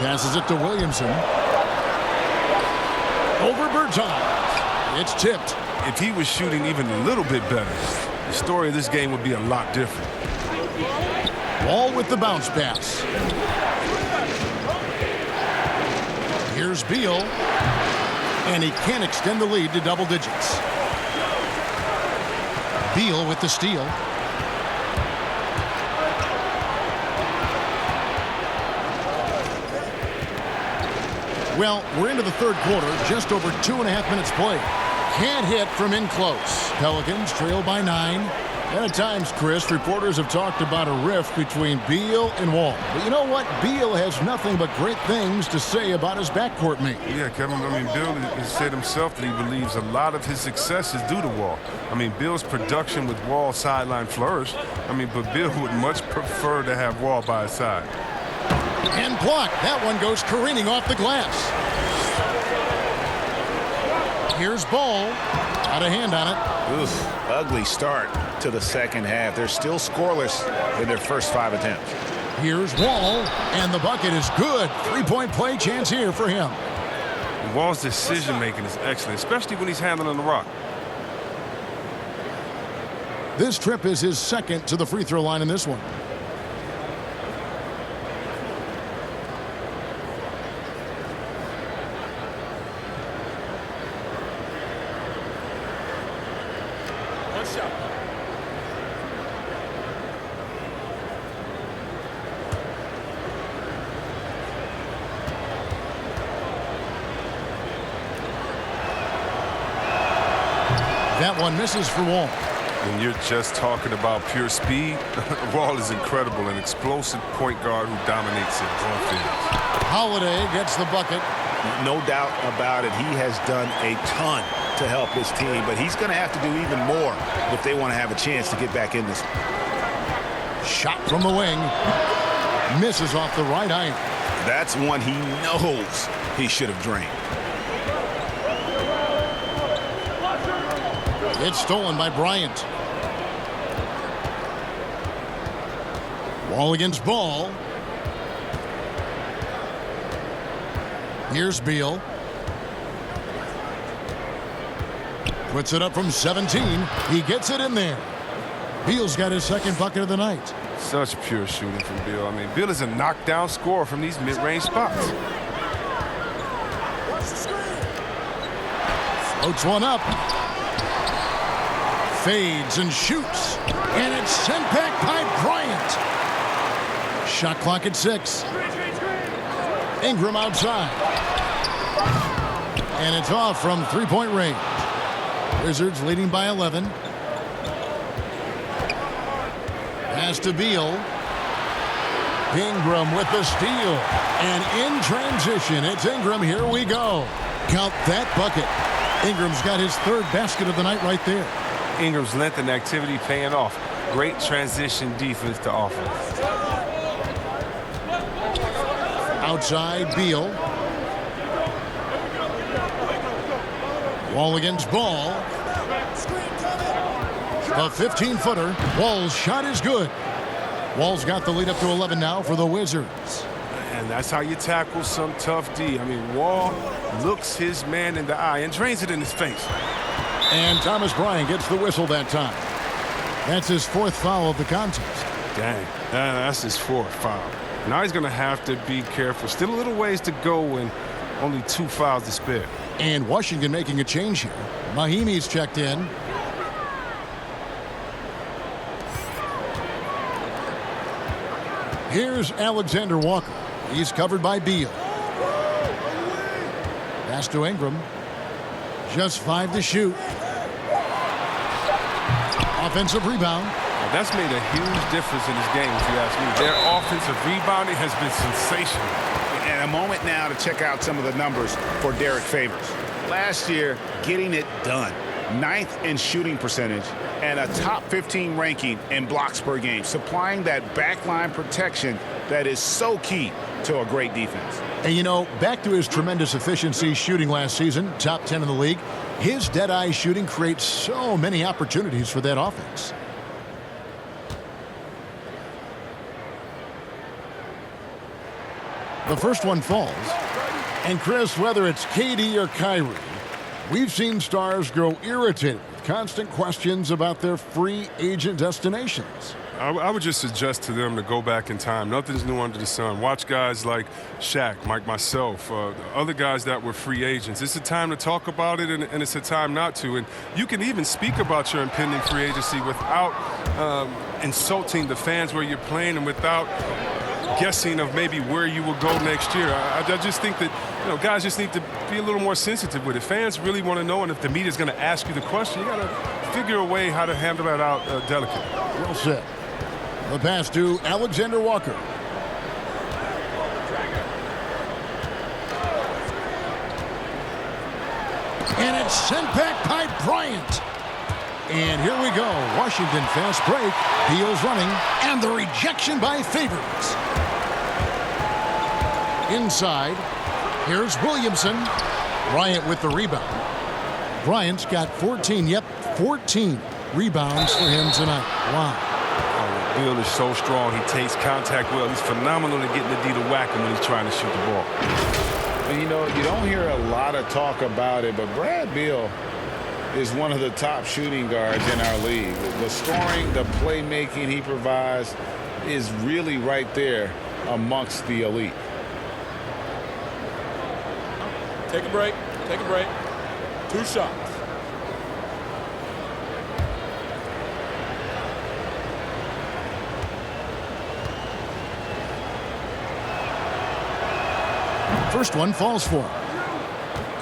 Passes it to Williamson. Over Bertans. It's tipped. If he was shooting even a little bit better, the story of this game would be a lot different. Ball with the bounce pass. Here's Beal. And he can't extend the lead to double digits. Beal with the steal. Well, we're into the third quarter, just over 2.5 minutes played. Can't hit from in close. Pelicans trail by 9. And at times, Chris, reporters have talked about a rift between Beal and Wall. But you know what? Beal has nothing but great things to say about his backcourt mate. Yeah, Kevin, I mean, Bill has said himself that he believes a lot of his success is due to Wall. I mean, Bill's production with Wall sideline flourished. I mean, but Bill would much prefer to have Wall by his side. And blocked. That one goes careening off the glass. Here's Ball. Got a hand on it. Oof, ugly start to the second half. They're still scoreless in their first 5 attempts. Here's Wall, and the bucket is good. 3-point play chance here for him. Wall's decision-making is excellent, especially when he's handling the rock. This trip is his second to the free throw line in this one. That one misses for Wall. When you're just talking about pure speed, Wall is incredible, an explosive point guard who dominates it on offense. Holiday gets the bucket. No doubt about it. He has done a ton to help his team, but he's going to have to do even more if they want to have a chance to get back in this. Shot from the wing. Misses off the right iron. That's one he knows he should have drained. It's stolen by Bryant. Wall against Ball. Here's Beal. Puts it up from 17. He gets it in there. Beal's got his second bucket of the night. Such pure shooting from Beal. I mean, Beal is a knockdown scorer from these mid-range spots. Floats one up. Fades and shoots. And it's sent back by Bryant. Shot clock at 6. Ingram outside. And it's off from 3-point range. Wizards leading by 11. Pass to Beal. Ingram with the steal. And in transition, it's Ingram. Here we go. Count that bucket. Ingram's got his third basket of the night right there. Ingram's length and activity paying off. Great transition defense to offense. Outside, Beal. Wall against Ball. A 15-footer. Wall's shot is good. Wall's got the lead up to 11 now for the Wizards. And that's how you tackle some tough D. I mean, Wall looks his man in the eye and drains it in his face. And Thomas Bryant gets the whistle that time. That's his fourth foul of the contest. Dang, that's his fourth foul. Now he's going to have to be careful. Still a little ways to go and only 2 fouls to spare. And Washington making a change here. Mahimi's checked in. Here's Alexander Walker. He's covered by Beal. Pass to Ingram. Just 5 to shoot. Offensive rebound. Now that's made a huge difference in this game, if you ask me. Their offensive rebounding has been sensational. And a moment now to check out some of the numbers for Derek Favors. Last year, getting it done. 9th in shooting percentage, and a top 15 ranking in blocks per game, supplying that backline protection that is so key to a great defense. And you know, back to his tremendous efficiency shooting last season, top 10 in the league, his dead-eye shooting creates so many opportunities for that offense. The first one falls. And Chris, whether it's KD or Kyrie, we've seen stars grow irritated with constant questions about their free agent destinations. I would just suggest to them to go back in time. Nothing's new under the sun. Watch guys like Shaq, Mike, myself, other guys that were free agents. It's a time to talk about it, and it's a time not to. And you can even speak about your impending free agency without insulting the fans where you're playing and without guessing of maybe where you will go next year. I just think that, you know, guys just need to be a little more sensitive with it. Fans really want to know, and if the media is going to ask you the question, you got to figure a way how to handle that out delicately. Well said. The pass to Alexander Walker. And it's sent back by Bryant. And here we go. Washington fast break. Beal's running. And the rejection by Favors. Inside. Here's Williamson. Bryant with the rebound. Bryant's got 14. Yep, 14 rebounds for him tonight. Wow. Beal is so strong. He takes contact well. He's phenomenal at getting the D to whack him when he's trying to shoot the ball. And you know, you don't hear a lot of talk about it, but Brad Beal is one of the top shooting guards in our league. The scoring, the playmaking he provides is really right there amongst the elite. Take a break. Take a break. 2 shots. First one falls for him.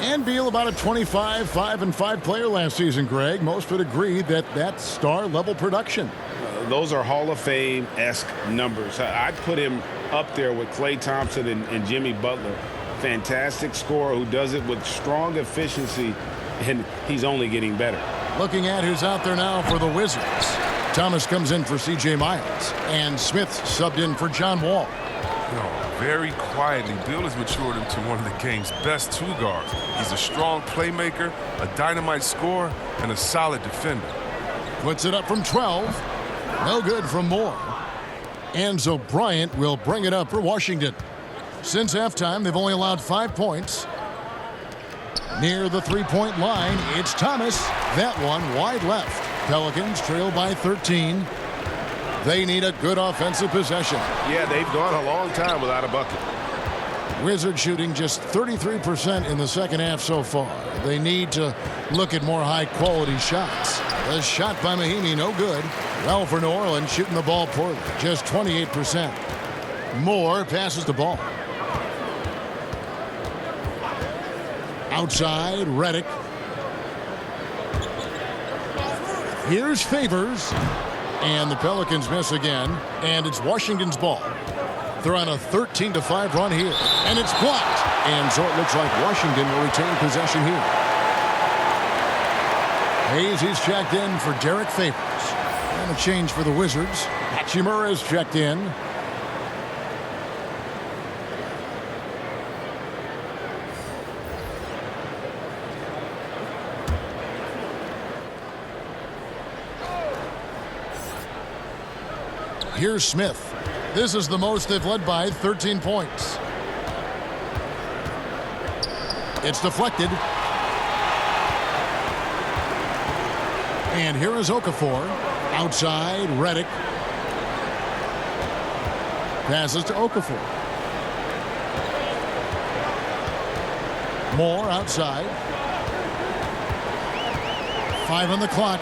And Beal about a 25-5-5 player last season, Greg. Most would agree that that's star-level production. Those are Hall of Fame-esque numbers. I'd put him up there with Klay Thompson and Jimmy Butler. Fantastic scorer who does it with strong efficiency, and he's only getting better. Looking at who's out there now for the Wizards. Thomas comes in for C.J. Miles. And Smith subbed in for John Wall. Very quietly, Beal has matured into one of the game's best 2 guards. He's a strong playmaker, a dynamite scorer, and a solid defender. Puts it up from 12. No good from Moore. And so Bryant will bring it up for Washington. Since halftime, they've only allowed 5 points. Near the three-point line, it's Thomas. That one wide left. Pelicans trail by 13. They need a good offensive possession. Yeah, they've gone a long time without a bucket. Wizards shooting just 33% in the second half so far. They need to look at more high-quality shots. The shot by Mahinmi, no good. Well for New Orleans, shooting the ball poorly, just 28%. Moore passes the ball. Outside, Redick. Here's Favors. And the Pelicans miss again. And it's Washington's ball. They're on a 13-5 run here. And it's blocked. And so it looks like Washington will retain possession here. He's checked in for Derek Favors. And a change for the Wizards. Hachimura is checked in. Here's Smith. This is the most they've led by, 13 points. It's deflected. And here is Okafor. Outside, Redick. Passes to Okafor. Moore outside. 5 on the clock.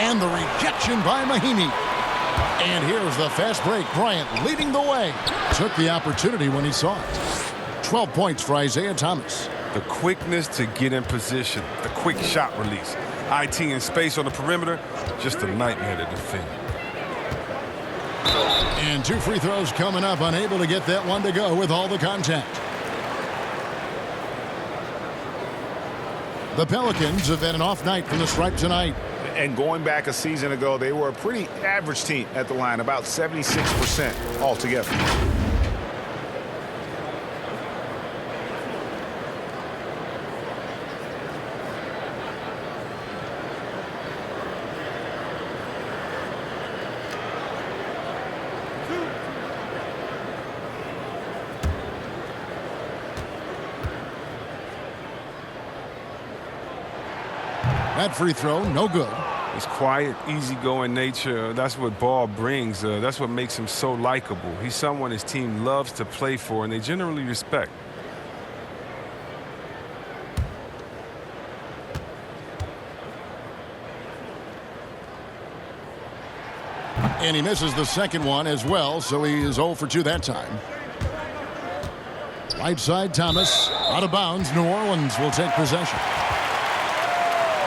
And the rejection by Mahinmi. And here's the fast break. Bryant leading the way. Took the opportunity when he saw it. 12 points for Isaiah Thomas. The quickness to get in position. The quick shot release. IT in space on the perimeter. Just a nightmare to defend. And 2 free throws coming up. Unable to get that one to go with all the contact. The Pelicans have had an off night from the stripe tonight. And going back a season ago, they were a pretty average team at the line, about 76% altogether. That free throw, no good. His quiet, easygoing nature, that's what Ball brings. That's what makes him so likable. He's someone his team loves to play for, and they generally respect. And he misses the second one as well, so he is 0 for 2 that time. Right side, Thomas. Out of bounds, New Orleans will take possession.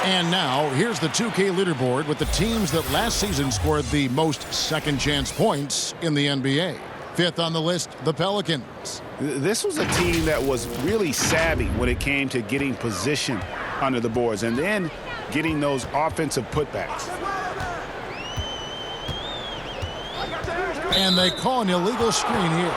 And now, here's the 2K leaderboard with the teams that last season scored the most second-chance points in the NBA. Fifth on the list, the Pelicans. This was a team that was really savvy when it came to getting position under the boards and then getting those offensive putbacks. And they call an illegal screen here.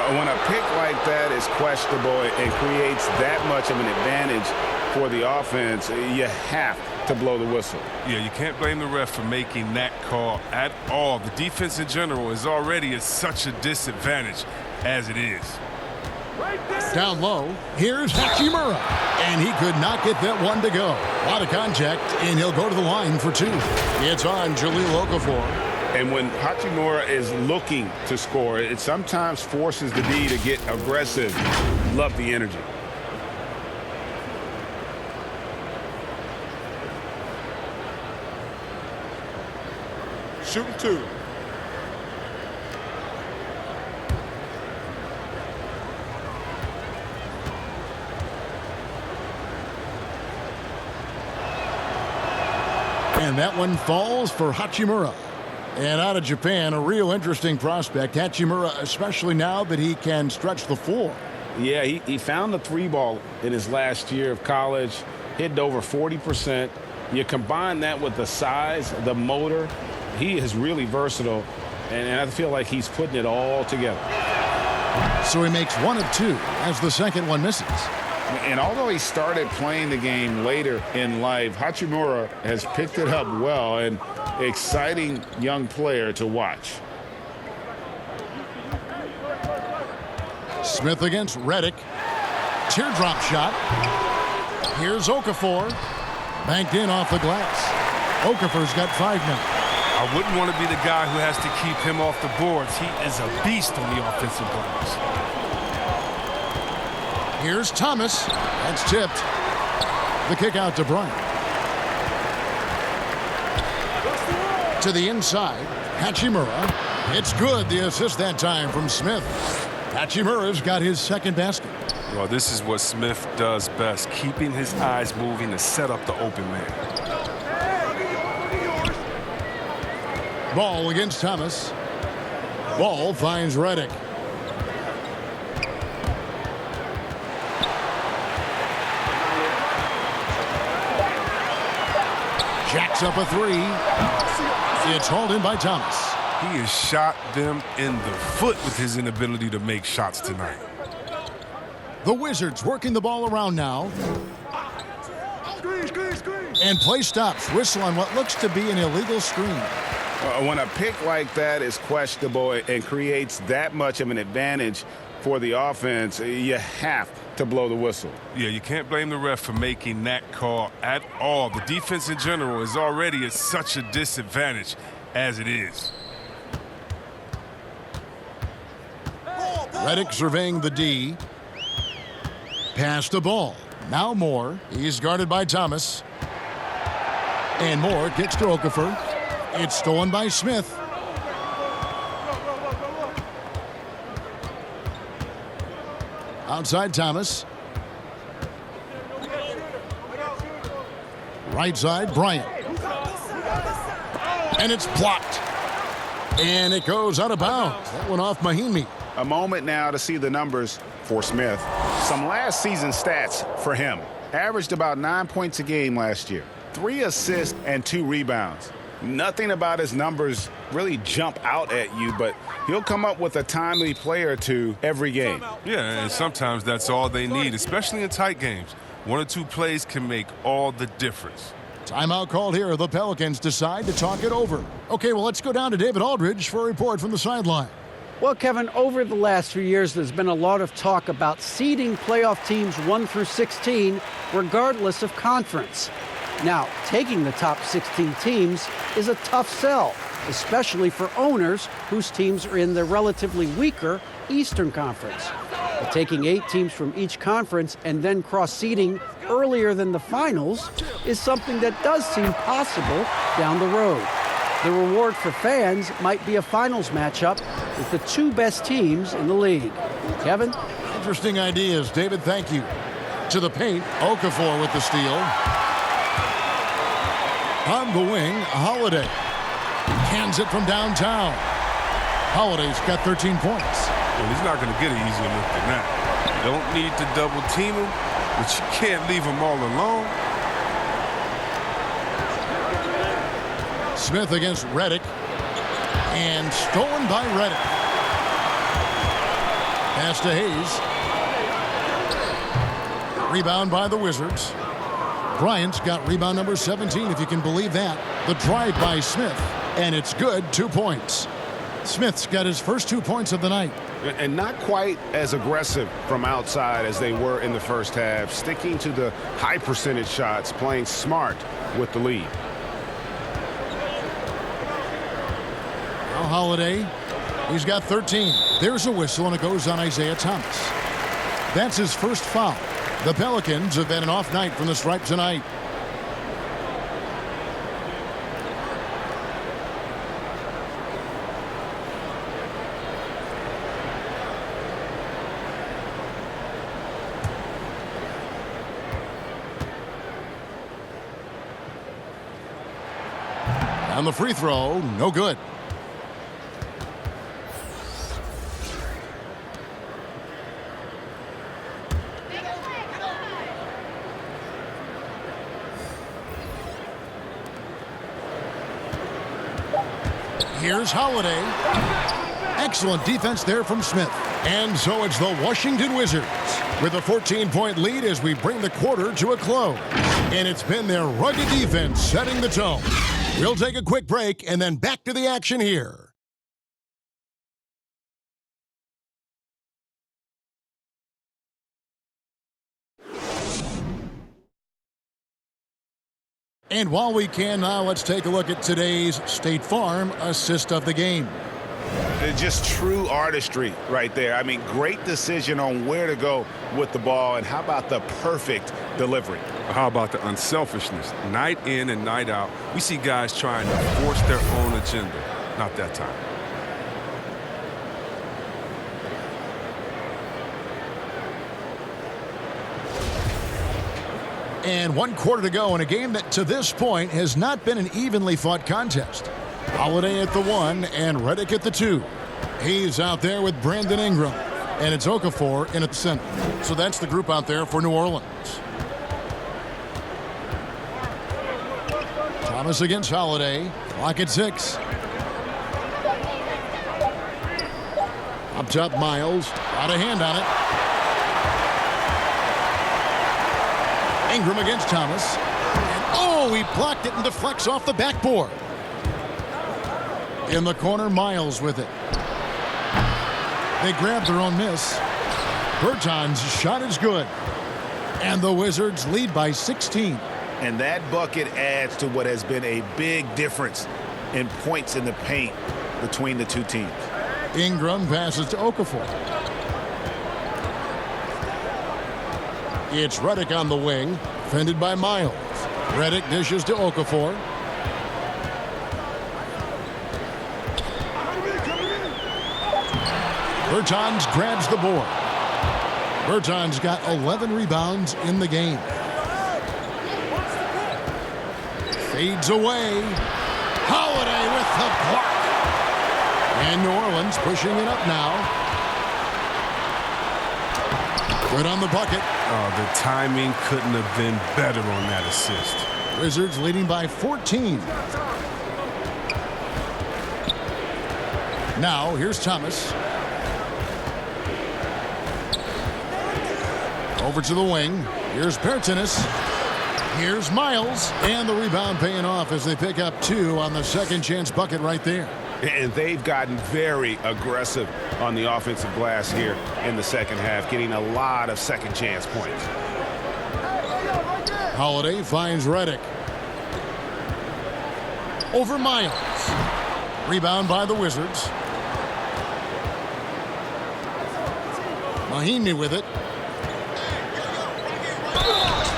When a pick like that is questionable and creates that much of an advantage for the offense, you have to blow the whistle. Yeah, you can't blame the ref for making that call at all. The defense in general is already at such a disadvantage as it is. Down low, here's Hachimura. And he could not get that one to go. A lot of contact, and he'll go to the line for 2. It's on Jahlil Okafor. And when Hachimura is looking to score, it sometimes forces the D to get aggressive. Love the energy. Shooting 2. And that one falls for Hachimura. And out of Japan, a real interesting prospect. Hachimura, especially now that he can stretch the floor. Yeah, he found the 3-ball in his last year of college, hit over 40%. You combine that with the size, the motor, he is really versatile, and I feel like he's putting it all together. So he makes 1 of 2 as the second one misses. And although he started playing the game later in life, Hachimura has picked it up well, and exciting young player to watch. Smith against Redick. Teardrop shot. Here's Okafor. Banked in off the glass. Okafor's got 5 now. I wouldn't want to be the guy who has to keep him off the boards. He is a beast on the offensive glass. Here's Thomas. That's tipped. The kick out to Bryant. To the inside. Hachimura. It's good. The assist that time from Smith. Hachimura's got his second basket. Well, this is what Smith does best, keeping his eyes moving to set up the open man. Ball against Thomas. Ball finds Redick. Jacks up a 3. It's hauled in by Thomas. He has shot them in the foot with his inability to make shots tonight. The Wizards working the ball around now. And play stops. Whistle on what looks to be an illegal screen. When a pick like that is questionable and creates that much of an advantage for the offense, you have to blow the whistle. Yeah, you can't blame the ref for making that call at all. The defense in general is already at such a disadvantage as it is. Redick surveying the D. Pass the ball. Now Moore. He's guarded by Thomas. And Moore kicks to Okafor. It's stolen by Smith. Outside Thomas. Right side, Bryant. And it's blocked. And it goes out of bounds. That went off Mahimi. A moment now to see the numbers for Smith. Some last season stats for him. Averaged about 9 points a game last year. 3 assists and 2 rebounds. Nothing about his numbers really jump out at you, but he'll come up with a timely play or two every game. Yeah, and sometimes that's all they need, especially in tight games. 1 or 2 plays can make all the difference. Timeout called here. The Pelicans decide to talk it over. Okay, well, let's go down to David Aldridge for a report from the sideline. Well, Kevin, over the last few years, there's been a lot of talk about seeding playoff teams 1 through 16, regardless of conference. Now, taking the top 16 teams is a tough sell, especially for owners whose teams are in the relatively weaker Eastern Conference. But taking 8 teams from each conference and then cross-seeding earlier than the finals is something that does seem possible down the road. The reward for fans might be a finals matchup with the 2 best teams in the league. Kevin? Interesting ideas, David. Thank you. To the paint, Okafor with the steal. On the wing, Holiday. Hands it from downtown. Holiday's got 13 points. Well, he's not going to get an easier look than that. You don't need to double team him, but you can't leave him all alone. Smith against Redick. And stolen by Redick. Pass to Hayes. Rebound by the Wizards. Bryant's got rebound number 17, if you can believe that. The drive by Smith, and it's good, 2 points. Smith's got his first 2 points of the night. And not quite as aggressive from outside as they were in the first half, sticking to the high percentage shots, playing smart with the lead. Now Holiday, he's got 13. There's a whistle, and it goes on Isaiah Thomas. That's his first foul. The Pelicans have had an off night from the stripe tonight. On the free throw, no good. Here's Holiday. Excellent defense there from Smith. And so it's the Washington Wizards with a 14-point lead as we bring the quarter to a close. And it's been their rugged defense setting the tone. We'll take a quick break and then back to the action here. And while we can now, let's take a look at today's State Farm assist of the game. Just true artistry right there. I mean, great decision on where to go with the ball, and how about the perfect delivery? How about the unselfishness? Night in and night out, we see guys trying to force their own agenda. Not that time. And 1 quarter to go in a game that to this point has not been an evenly fought contest. Holiday at the 1 and Redick at the 2. He's out there with Brandon Ingram. And it's Okafor in at the center. So that's the group out there for New Orleans. Thomas against Holiday. Clock at 6. Up top, Miles. Got a hand on it. Ingram against Thomas. And oh, he blocked it and deflects off the backboard. In the corner, Miles with it. They grab their own miss. Berton's shot is good. And the Wizards lead by 16. And that bucket adds to what has been a big difference in points in the paint between the two teams. Ingram passes to Okafor. It's Redick on the wing, defended by Miles. Redick dishes to Okafor. Bertans grabs the board. Bertans got 11 rebounds in the game. Fades away. Holiday with the block. And New Orleans pushing it up now. Good on the bucket. Oh, the timing couldn't have been better on that assist. Wizards leading by 14. Now, here's Thomas. Over to the wing. Here's Pertinis. Here's Miles. And the rebound paying off as they pick up 2 on the second chance bucket right there. And they've gotten very aggressive on the offensive glass here in the second half, getting a lot of second chance points. Holiday finds Redick. Over Miles. Rebound by the Wizards. Mahinmi with it.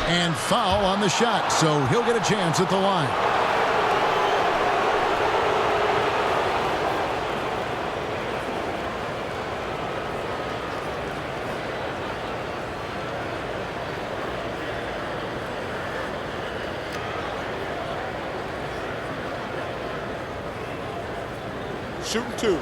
And foul on the shot, so he'll get a chance at the line. Shooting 2.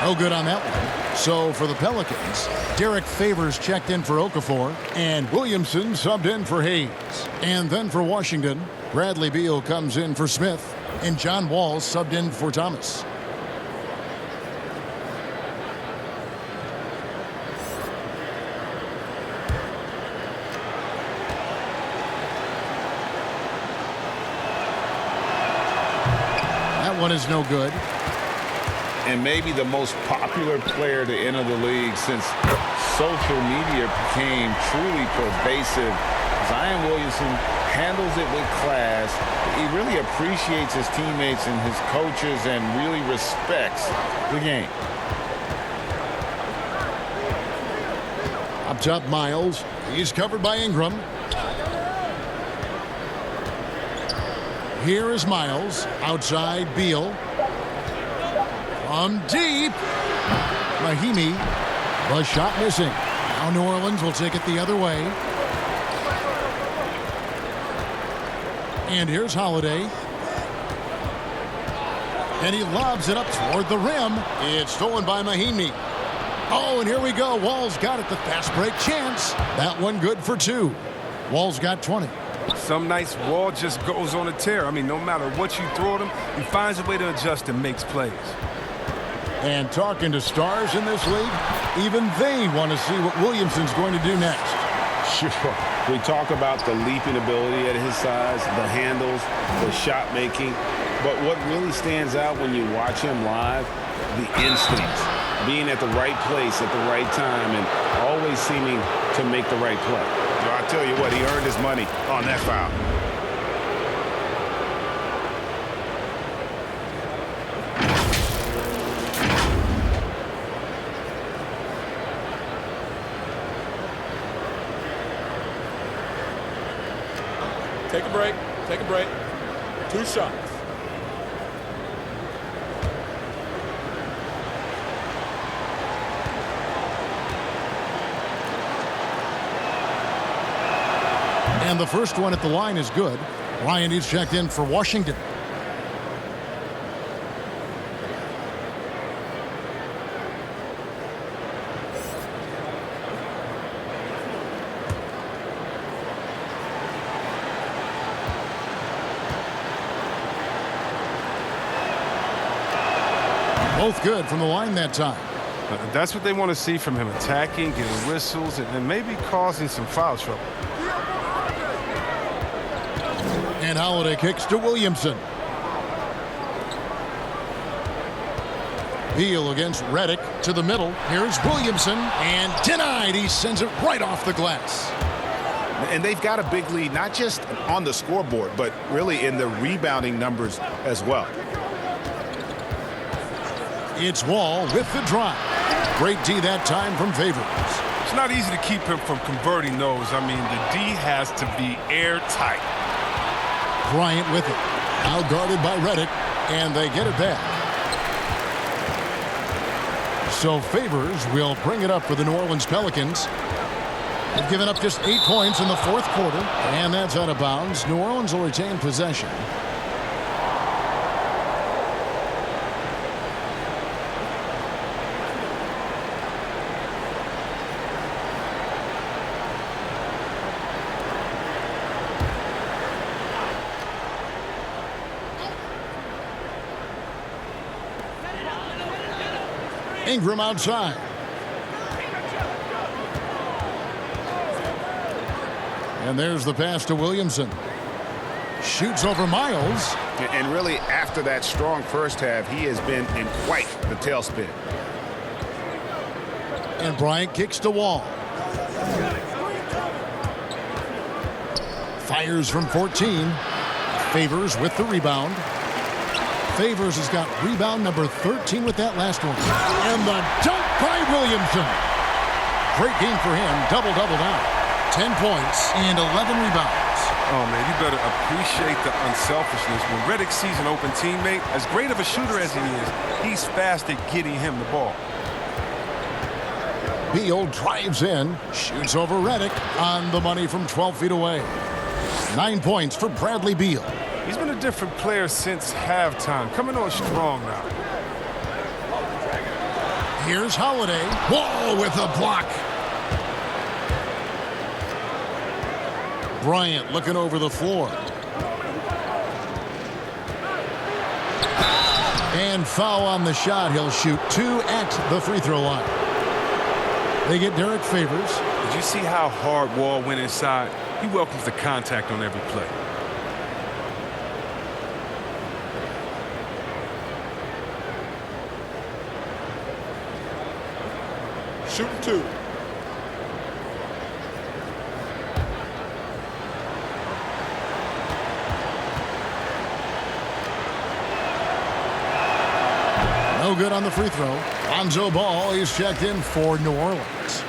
No good on that one. So for the Pelicans, Derek Favors checked in for Okafor, and Williamson subbed in for Hayes. And then for Washington, Bradley Beal comes in for Smith, and John Wall subbed in for Thomas. That one is no good. And maybe the most popular player to enter the league since social media became truly pervasive. Zion Williamson handles it with class. He really appreciates his teammates and his coaches and really respects the game. Up top, Miles. He's covered by Ingram. Here is Miles. Outside, Beal. From deep. Mahinmi. The shot missing. Now New Orleans will take it the other way. And here's Holiday. And he lobs it up toward the rim. It's stolen by Mahinmi. Oh, and here we go. Wall's got it. The fast break chance. That one good for 2. Wall's got 20. Some nights Wall just goes on a tear. I mean, no matter what you throw at him, he finds a way to adjust and makes plays. And talking to stars in this league, even they want to see what Williamson's going to do next. Sure. We talk about the leaping ability at his size, the handles, the shot making. But what really stands out when you watch him live, the instincts. Being at the right place at the right time and always seeming to make the right play. Well, I tell you what, he earned his money on that foul. Take a break. Take a break. 2 shots. And the first one at the line is good. Ryan is checked in for Washington. Both good from the line that time. That's what they want to see from him, attacking, getting whistles, and maybe causing some foul trouble. And Holiday kicks to Williamson. Beal against Redick to the middle. Here's Williamson, and denied. He sends it right off the glass. And they've got a big lead, not just on the scoreboard, but really in the rebounding numbers as well. It's Wall with the drive. Great D that time from Favors. It's not easy to keep him from converting those. I mean, the D has to be airtight. Bryant with it. Now guarded by Redick, and they get it back. So Favors will bring it up for the New Orleans Pelicans. They've given up just 8 points in the fourth quarter, and that's out of bounds. New Orleans will retain possession. Ingram outside. And there's the pass to Williamson. Shoots over Miles. And really, after that strong first half, he has been in quite the tailspin. And Bryant kicks to Wall. Fires from 14. Favors with the rebound. Favors has got rebound number 13 with that last one. And the dunk by Williamson. Great game for him. Double-double now. 10 points and 11 rebounds. Oh, man, you better appreciate the unselfishness. When Redick sees an open teammate, as great of a shooter as he is, he's fast at getting him the ball. Beal drives in, shoots over Redick on the money from 12 feet away. 9 points for Bradley Beal. He's been a different player since halftime, coming on strong now. Here's Holiday. Wall with a block. Bryant looking over the floor. And foul on the shot. He'll shoot 2 at the free throw line. They get Derek Favors. Did you see how hard Wall went inside? He welcomes the contact on every play. Shooting 2. No good on the free throw. Lonzo Ball is checked in for New Orleans.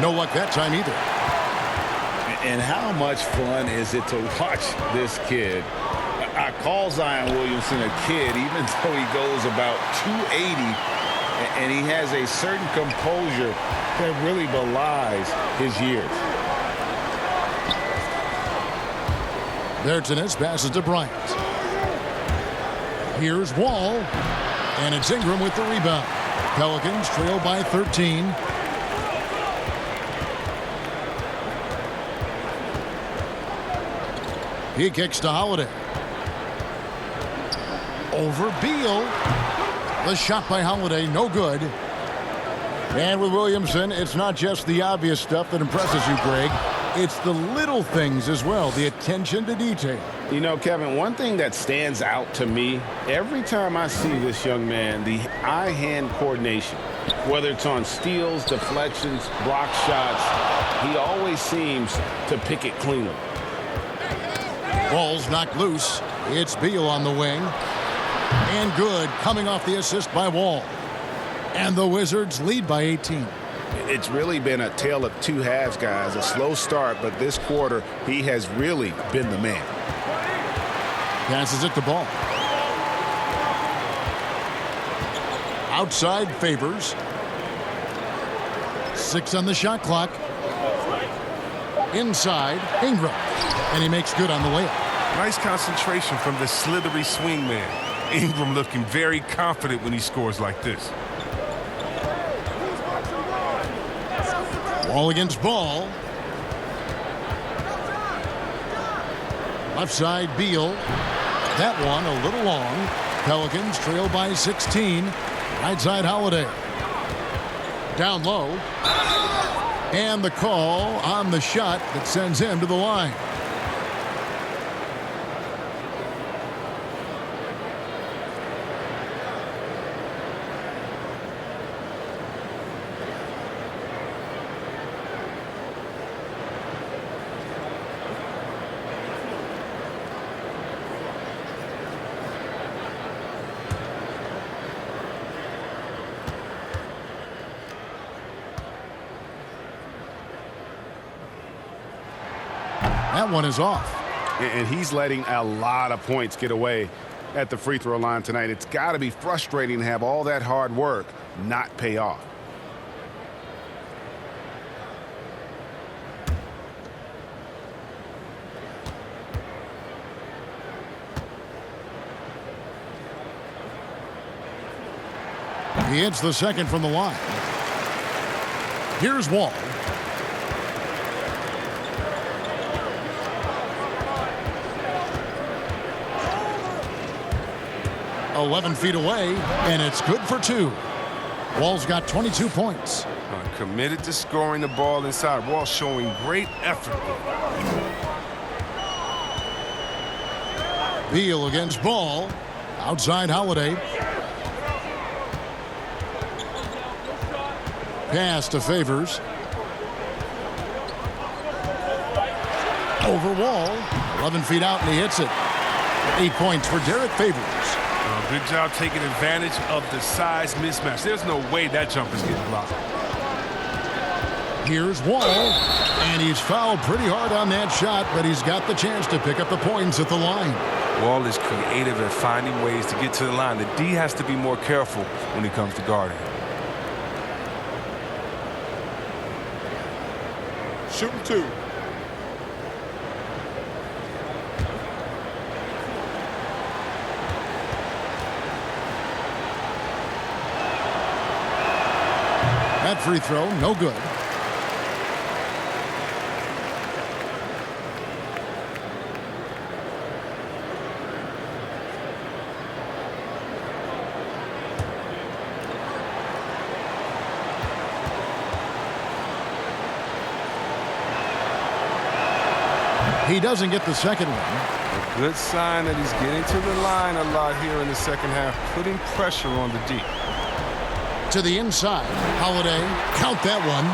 No luck that time either. And how much fun is it to watch this kid? I call Zion Williamson a kid, even though he goes about 280, and he has a certain composure that really belies his years. Bertans passes to Bryant. Here's Wall, and it's Ingram with the rebound. Pelicans trail by 13. He kicks to Holiday. Over Beal. The shot by Holiday, no good. And with Williamson, it's not just the obvious stuff that impresses you, Greg. It's the little things as well, the attention to detail. You know, Kevin, one thing that stands out to me, every time I see this young man, the eye-hand coordination, whether it's on steals, deflections, block shots, he always seems to pick it cleanly. Ball's knocked loose. It's Beal on the wing. And good, coming off the assist by Wall. And the Wizards lead by 18. It's really been a tale of two halves, guys. A slow start, but this quarter, he has really been the man. Passes it to Ball. Outside Favors. 6 on the shot clock. Inside, Ingram. And he makes good on the layup. Nice concentration from the slithery swing man. Ingram looking very confident when he scores like this. Wall against Ball. Left side, Beal. That one a little long. Pelicans trail by 16. Right side, Holiday. Down low. And the call on the shot that sends him to the line. That one is off. And he's letting a lot of points get away at the free throw line tonight. It's got to be frustrating to have all that hard work not pay off. He hits the second from the line. Here's Wall. "11 feet away, and it's good for 2. Wall's got 22 points. Committed to scoring the ball inside. Wall showing great effort. Beal against Ball. Outside Holiday. Pass to Favors. Over Wall. 11 feet out, and he hits it. 8 points for Derek Favors. Good job taking advantage of the size mismatch. There's no way that jump is getting blocked. Here's Wall, and he's fouled pretty hard on that shot, but he's got the chance to pick up the points at the line. Wall is creative at finding ways to get to the line. The D has to be more careful when it comes to guarding. Shooting 2. That free throw, no good. He doesn't get the second one. A good sign that he's getting to the line a lot here in the second half, putting pressure on the D. To the inside, Holiday, count that one.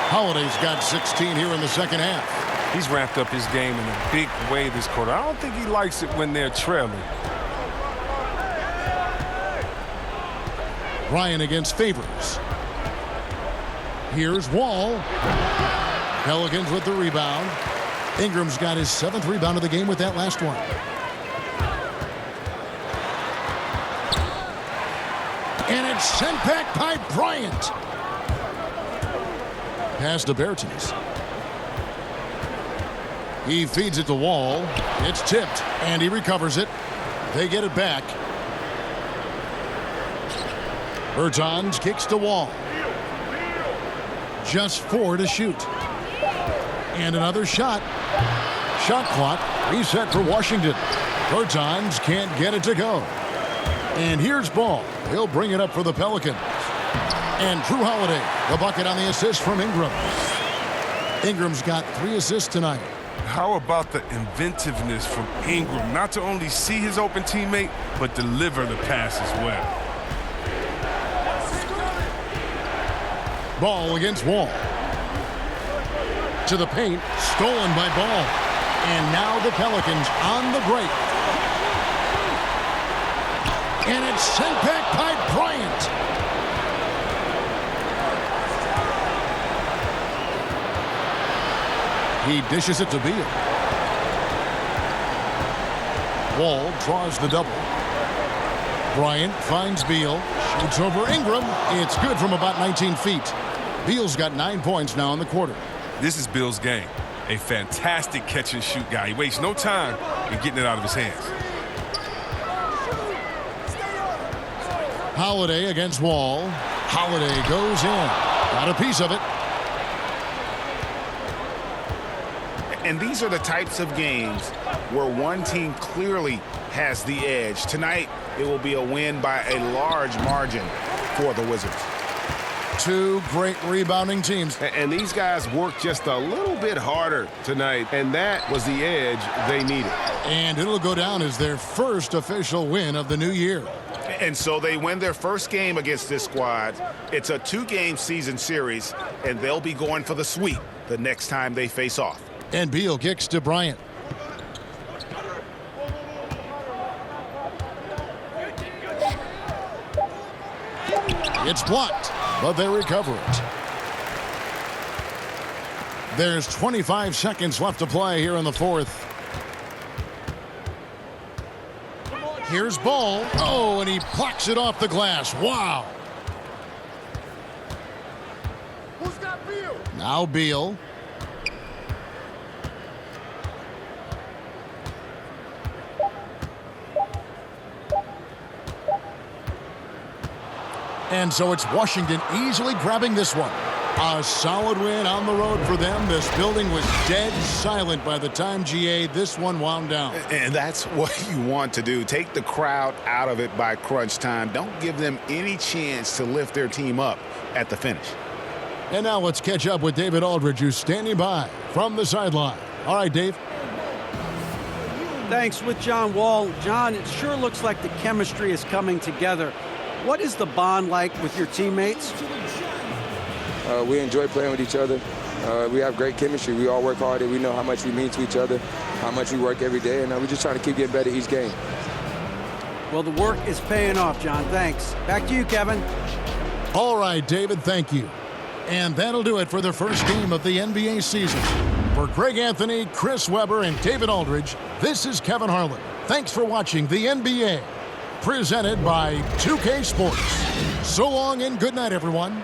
Holiday's got 16 here in the second half. He's ramped up his game in a big way this quarter. I don't think he likes it when they're trailing. Ryan against Favors. Here's Wall. Pelicans with the rebound. Ingram's got his 7th rebound of the game with that last one. And it's sent back by Bryant. Pass to Bertens. He feeds it to Wall. It's tipped, and he recovers it. They get it back. Bertans kicks to Wall. Just 4 to shoot. And another shot. Shot clock reset for Washington. Bertans can't get it to go. And here's Ball. He'll bring it up for the Pelicans. And Drew Holiday, the bucket on the assist from Ingram. Ingram's got 3 assists tonight. How about the inventiveness from Ingram? Not to only see his open teammate, but deliver the pass as well. Ball against Wall. To the paint, stolen by Ball. And now the Pelicans on the break. And it's sent back by Bryant. He dishes it to Beal. Wall draws the double. Bryant finds Beal. Shoots over Ingram. It's good from about 19 feet. Beal's got 9 points now in the quarter. This is Beal's game. A fantastic catch-and-shoot guy. He wastes no time in getting it out of his hands. Holiday against Wall. Holiday goes in. Got a piece of it. And these are the types of games where one team clearly has the edge. Tonight, it will be a win by a large margin for the Wizards. 2 great rebounding teams. And these guys worked just a little bit harder tonight, and that was the edge they needed. And it'll go down as their first official win of the new year. And so they win their first game against this squad. It's a 2-game season series, and they'll be going for the sweep the next time they face off. And Beal kicks to Bryant. It's blocked, but they recover it. There's 25 seconds left to play here in the fourth. Here's Ball. Oh, and he plucks it off the glass. Wow. Who's got Beal? Now Beal. And so it's Washington easily grabbing this one. A solid win on the road for them. This building was dead silent by the time, GA, this one wound down. And that's what you want to do. Take the crowd out of it by crunch time. Don't give them any chance to lift their team up at the finish. And now let's catch up with David Aldridge, who's standing by from the sideline. All right, Dave. Thanks. With John Wall. John, it sure looks like the chemistry is coming together. What is the bond like with your teammates? We enjoy playing with each other. We have great chemistry. We all work hard, and we know how much we mean to each other, how much we work every day, and we're just trying to keep getting better each game. Well, the work is paying off, John. Thanks. Back to you, Kevin. All right, David, thank you. And that'll do it for the first game of the NBA season. For Greg Anthony, Chris Webber, and David Aldridge, this is Kevin Harlan. Thanks for watching the NBA, presented by 2K Sports. So long and good night, everyone.